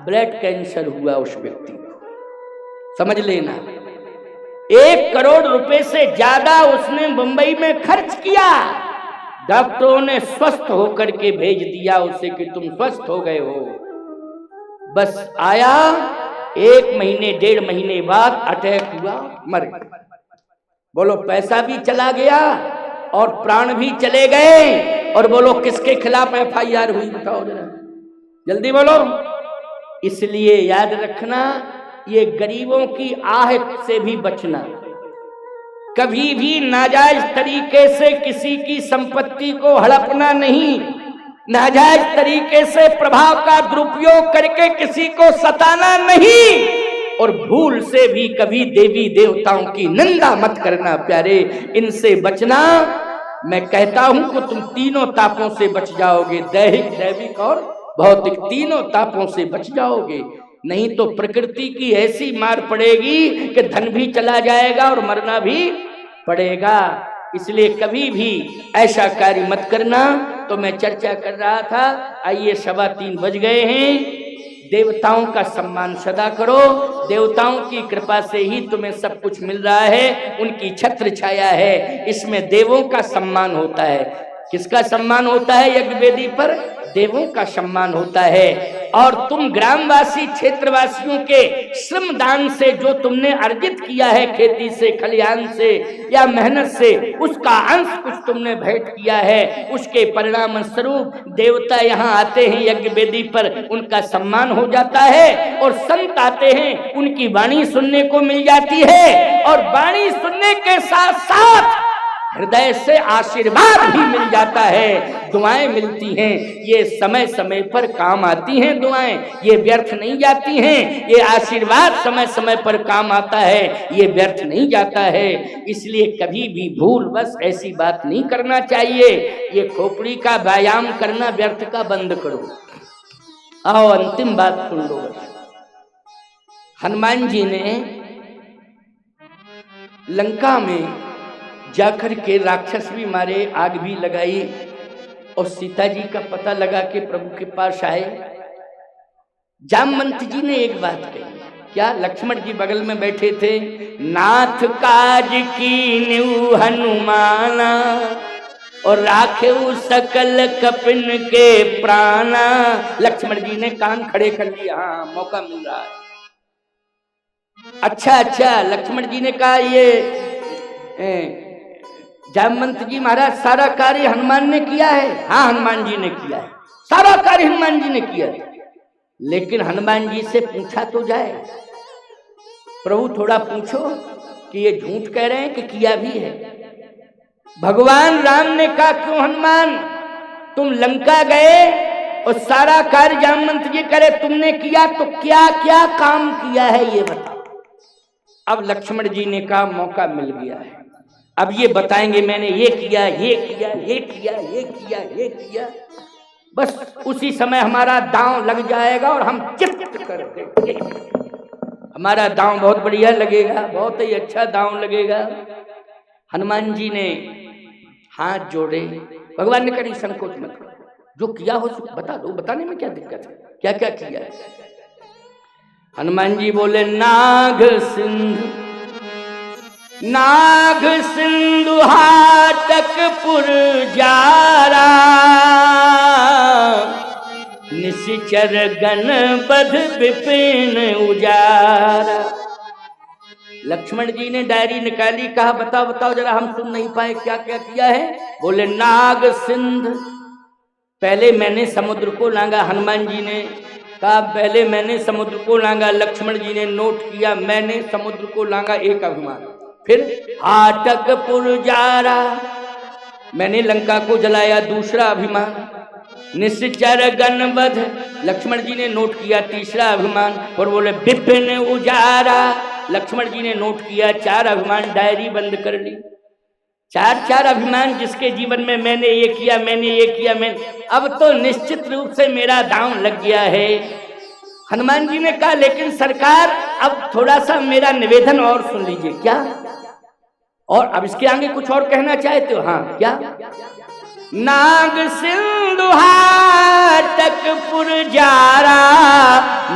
ब्लड कैंसर हुआ उस व्यक्ति को। समझ लेना, 1 करोड़ रुपए से ज्यादा उसने मुंबई में खर्च किया। डॉक्टरों ने स्वस्थ होकर के भेज दिया उसे कि तुम स्वस्थ हो गए हो। बस आया 1 महीने 1.5 महीने बाद अटैक हुआ, मर गया। बोलो पैसा भी चला गया और प्राण भी चले गए। और बोलो किसके खिलाफ FIR हुई, बताओ जरा जल्दी बोलो। इसलिए याद रखना, ये गरीबों की आहट से भी बचना। कभी भी नाजायज तरीके से किसी की संपत्ति को हड़पना नहीं, नाजायज तरीके से प्रभाव का दुरुपयोग करके किसी को सताना नहीं। और भूल से भी कभी देवी देवताओं की निंदा मत करना प्यारे, इनसे बचना। मैं कहता हूं कि तुम तीनों तापों से बच जाओगे, दैहिक दैविक और भौतिक, तीनों तापों से बच जाओगे। नहीं तो प्रकृति की ऐसी मार पड़ेगी कि धन भी चला जाएगा और मरना भी पड़ेगा। इसलिए कभी भी ऐसा कार्य मत करना। तो मैं चर्चा कर रहा था, आइए 3:15 बज गए हैं। देवताओं का सम्मान सदा करो, देवताओं की कृपा से ही तुम्हें सब कुछ मिल रहा है, उनकी छत्र छाया है, इसमें देवों का सम्मान होता है। किसका सम्मान होता है? यज्ञ वेदी पर देवों का सम्मान होता है। और तुम ग्रामवासी क्षेत्रवासियों के श्रम दान से जो तुमने अर्जित किया है, खेती से, खलिहान से या मेहनत से, उसका अंश कुछ तुमने भेंट किया है, उसके परिणाम स्वरूप देवता यहाँ आते हैं यज्ञ वेदी पर, उनका सम्मान हो जाता है। और संत आते हैं, उनकी वाणी सुनने को मिल जाती है, और वाणी सुनने के साथ साथ हृदय से आशीर्वाद भी मिल जाता है, दुआएं मिलती हैं। ये समय समय पर काम आती हैं दुआएं, ये व्यर्थ नहीं जाती हैं। ये आशीर्वाद समय समय पर काम आता है, ये व्यर्थ नहीं जाता है। इसलिए कभी भी भूल बस ऐसी बात नहीं करना चाहिए। ये खोपड़ी का व्यायाम करना व्यर्थ का बंद करो। आओ अंतिम बात सुन लो। हनुमान जी ने लंका में जाकर के राक्षस भी मारे, आग भी लगाई, और सीता जी का पता लगा के प्रभु के पास आए। जामवंत जी ने एक बात कही, क्या? लक्ष्मण जी बगल में बैठे थे। नाथ काज कीन्यु हनुमाना और राखे सकल कपिन के प्राणा। लक्ष्मण जी ने कान खड़े कर लिया, हाँ मौका मिल रहा है। अच्छा, लक्ष्मण जी ने कहा, ये जामवंत जी महाराज सारा कार्य हनुमान ने किया है? हाँ हनुमान जी ने किया है, सारा कार्य हनुमान जी ने किया है। लेकिन हनुमान जी से पूछा तो जाए, प्रभु थोड़ा पूछो कि ये झूठ कह रहे हैं कि किया भी है। भगवान राम ने कहा, क्यों हनुमान, तुम लंका गए और सारा कार्य जामवंत जी करे, तुमने किया तो क्या क्या काम किया है ये बताओ। अब लक्ष्मण जी ने कहा, मौका मिल गया है, अब ये बताएंगे मैंने ये किया, ये किया, ये किया, ये किया, ये किया। बस उसी समय हमारा दांव लग जाएगा और हम चित्त कर देंगे। हमारा दांव बहुत बढ़िया लगेगा, बहुत ही अच्छा दांव लगेगा। हनुमान जी ने हाथ जोड़े, भगवान ने कहा संकोच मत करो, जो किया हो बता दो, बताने में क्या दिक्कत है, क्या क्या किया है। हनुमान जी बोले, नाग सिंधु हाटकपुर जारा, निश्चर गण बध विपिन उजारा। लक्ष्मण जी ने डायरी निकाली, कहा बताओ बताओ जरा, हम सुन नहीं पाए क्या क्या किया है। बोले, नाग सिंध, पहले मैंने समुद्र को लांगा। हनुमान जी ने कहा, पहले मैंने समुद्र को लांगा। लक्ष्मण जी ने नोट किया, मैंने समुद्र को लांगा, एक अभिमान। फिर हाटकपुर जारा, मैंने लंका को जलाया, दूसरा अभिमान। निश्चर गणवध, लक्ष्मण जी ने नोट किया, तीसरा अभिमान। और बोले विपिन उजारा, लक्ष्मण जी ने नोट किया, 4 अभिमान। डायरी बंद कर ली। 4 अभिमान जिसके जीवन में मैंने ये किया, मैंने ये किया, अब तो निश्चित रूप से मेरा दांव लग गया है। हनुमान जी ने कहा, लेकिन सरकार अब थोड़ा सा मेरा निवेदन और सुन लीजिए। क्या? और अब इसके आगे कुछ और कहना चाहते हो? हाँ, क्या? नाग सिंधु हाटकपुर जारा,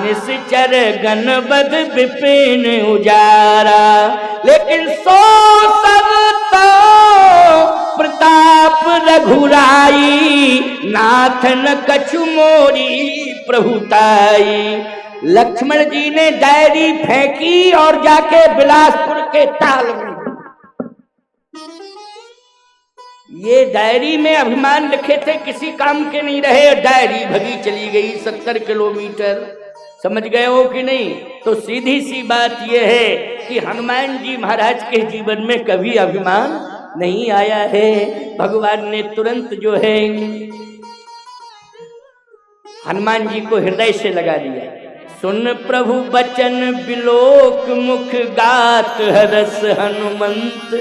निश्चर गणबध विपिन उजारा। लेकिन सो सब तो प्रताप रघुराई, नाथन कछु मोरी प्रभुताई। लक्ष्मण जी ने डायरी फेंकी और जाके बिलासपुर के ताल में, ये डायरी में अभिमान लिखे थे, किसी काम के नहीं रहे। डायरी भगी चली गई 70 किलोमीटर। समझ गए हो कि नहीं? तो सीधी सी बात यह है कि हनुमान जी महाराज के जीवन में कभी अभिमान नहीं आया है। भगवान ने तुरंत जो है हनुमान जी को हृदय से लगा लिया। सुन प्रभु बचन बिलोक मुख गात हरस हनुमंत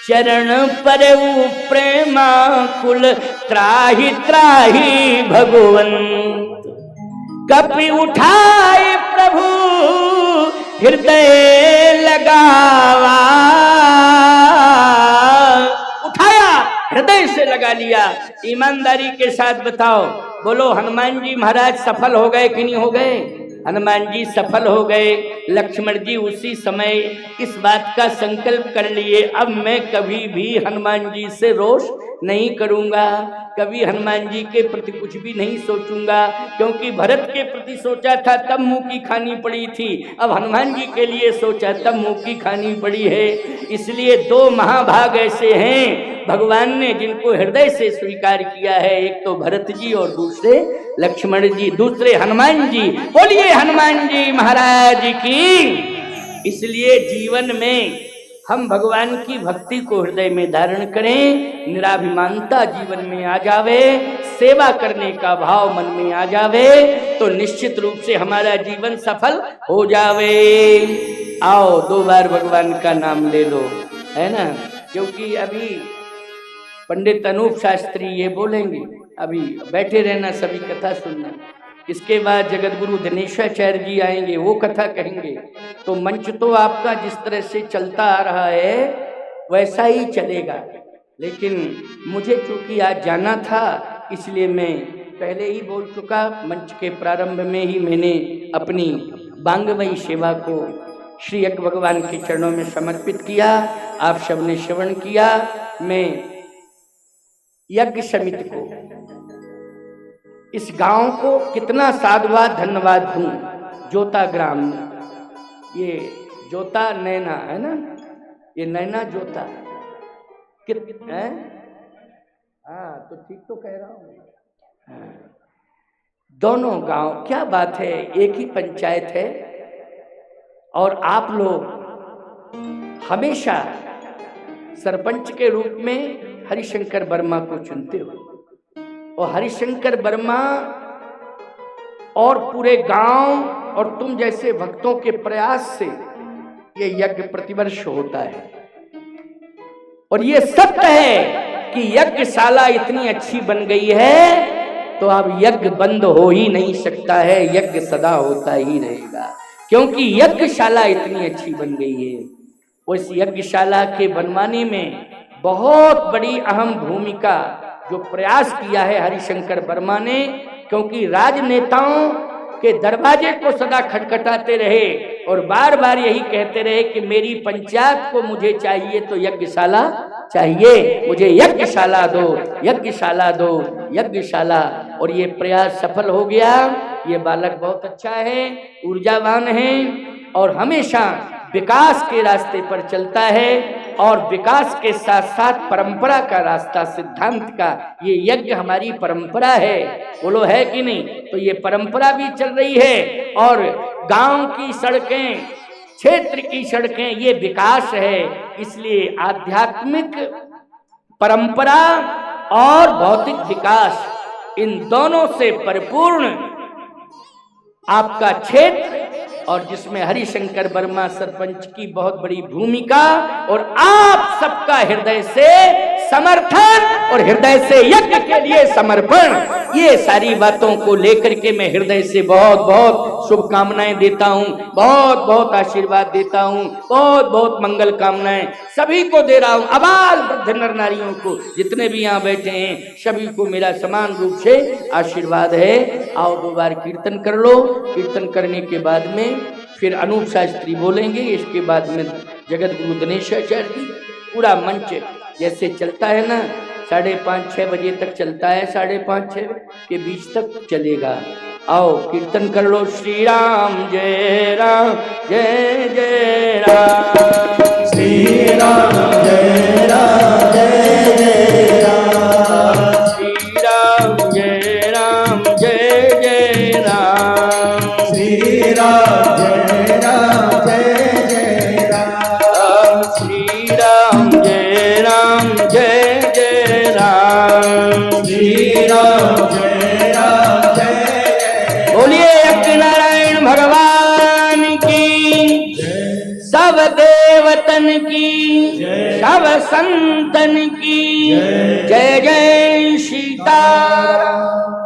चरण परऊ प्रेमा कुल त्राहि त्राहि भगवंत। कपि उठाए प्रभु हृदय लगावा, उठाया हृदय से लगा लिया। ईमानदारी के साथ बताओ, बोलो हनुमान जी महाराज सफल हो गए कि नहीं हो गए? हनुमान जी सफल हो गए। लक्ष्मण जी उसी समय इस बात का संकल्प कर लिए, अब मैं कभी भी हनुमान जी से रोष नहीं करूंगा, कभी हनुमान जी के प्रति कुछ भी नहीं सोचूंगा, क्योंकि भरत के प्रति सोचा था तब मुंह की खानी पड़ी थी, अब हनुमान जी के लिए सोचा तब मुंह की खानी पड़ी है। इसलिए दो महाभाग ऐसे हैं भगवान ने जिनको हृदय से स्वीकार किया है, एक तो भरत जी और दूसरे लक्ष्मण जी, दूसरे हनुमान जी। बोलिए हनुमान जी महाराज की। इसलिए जीवन में हम भगवान की भक्ति को हृदय में धारण करें, निराभिमानता जीवन में आ जावे, सेवा करने का भाव मन में आ जावे, तो निश्चित रूप से हमारा जीवन सफल हो जावे। आओ 2 बार भगवान का नाम ले लो, है ना, क्योंकि अभी पंडित अनूप शास्त्री ये बोलेंगे, अभी बैठे रहना, सभी कथा सुनना। इसके बाद जगत गुरु दिनेशाचार्य जी आएंगे, वो कथा कहेंगे। तो मंच तो आपका जिस तरह से चलता आ रहा है वैसा ही चलेगा, लेकिन मुझे चूंकि आज जाना था इसलिए मैं पहले ही बोल चुका। मंच के प्रारंभ में ही मैंने अपनी बांगमयी सेवा को श्री यज्ञ भगवान के चरणों में समर्पित किया। आप सबने श्रवण किया। मैं यज्ञ समिति को, इस गांव को कितना साधुवाद धन्यवाद दूं। जोता ग्राम, ये जोता नैना है ना, ये नैना जोता है, हाँ तो ठीक तो कह रहा हूँ। दोनों गांव, क्या बात है, एक ही पंचायत है और आप लोग हमेशा सरपंच के रूप में हरिशंकर वर्मा को चुनते हो, और हरिशंकर वर्मा और पूरे गांव और तुम जैसे भक्तों के प्रयास से ये यज्ञ प्रतिवर्ष होता है। और ये सत्य है कि यज्ञशाला इतनी अच्छी बन गई है तो अब यज्ञ बंद हो ही नहीं सकता है, यज्ञ सदा होता ही रहेगा, क्योंकि यज्ञशाला इतनी अच्छी बन गई है। उस यज्ञशाला के बनवाने में बहुत बड़ी अहम भूमिका जो प्रयास किया है हरिशंकर वर्मा ने, क्योंकि राजनेताओं के दरवाजे को सदा खटखटाते रहे और बार बार यही कहते रहे कि मेरी पंचायत को मुझे चाहिए तो यज्ञशाला चाहिए, मुझे यज्ञशाला दो, यज्ञशाला दो, यज्ञशाला। और ये प्रयास सफल हो गया। ये बालक बहुत अच्छा है, ऊर्जावान है और हमेशा विकास के रास्ते पर चलता है, और विकास के साथ साथ परंपरा का रास्ता, सिद्धांत का, ये यज्ञ हमारी परंपरा है, बोलो है कि नहीं? तो ये परंपरा भी चल रही है और गांव की सड़कें, क्षेत्र की सड़कें, ये विकास है। इसलिए आध्यात्मिक परंपरा और भौतिक विकास, इन दोनों से परिपूर्ण आपका क्षेत्र, और जिसमें हरिशंकर वर्मा सरपंच की बहुत बड़ी भूमिका, और आप सबका हृदय से समर्थन और हृदय से यज्ञ के लिए समर्पण, ये सारी बातों को लेकर के मैं हृदय से बहुत बहुत शुभकामनाएं देता हूं, बहुत बहुत आशीर्वाद देता हूं, बहुत बहुत मंगल कामनाएं सभी को दे रहा हूं। अबाल वृद्ध नर नारियों को, जितने भी यहाँ बैठे हैं, सभी को मेरा समान रूप से आशीर्वाद है। आओ 2 बार कीर्तन कर लो। कीर्तन करने के बाद में फिर अनूप शास्त्री बोलेंगे, इसके बाद में जगत गुरु दिनेशाचार्य जी। पूरा मंच जैसे चलता है ना, 5:30-6 बजे तक चलता है, 5:30-6 के बीच तक चलेगा। आओ कीर्तन कर लो। श्री राम जय राम, जय जय राम, श्री राम जय राम, जय जय राम, श्री राम जय राम, जय जय राम, श्री राम जय राम, जय जय राम, श्री राम जय राम, जय जय राम, श्री राम जय राम, जय जय। बोलिए यज्ञ नारायण भगवान देवतन की, सब संतन की जय जय सीताराम।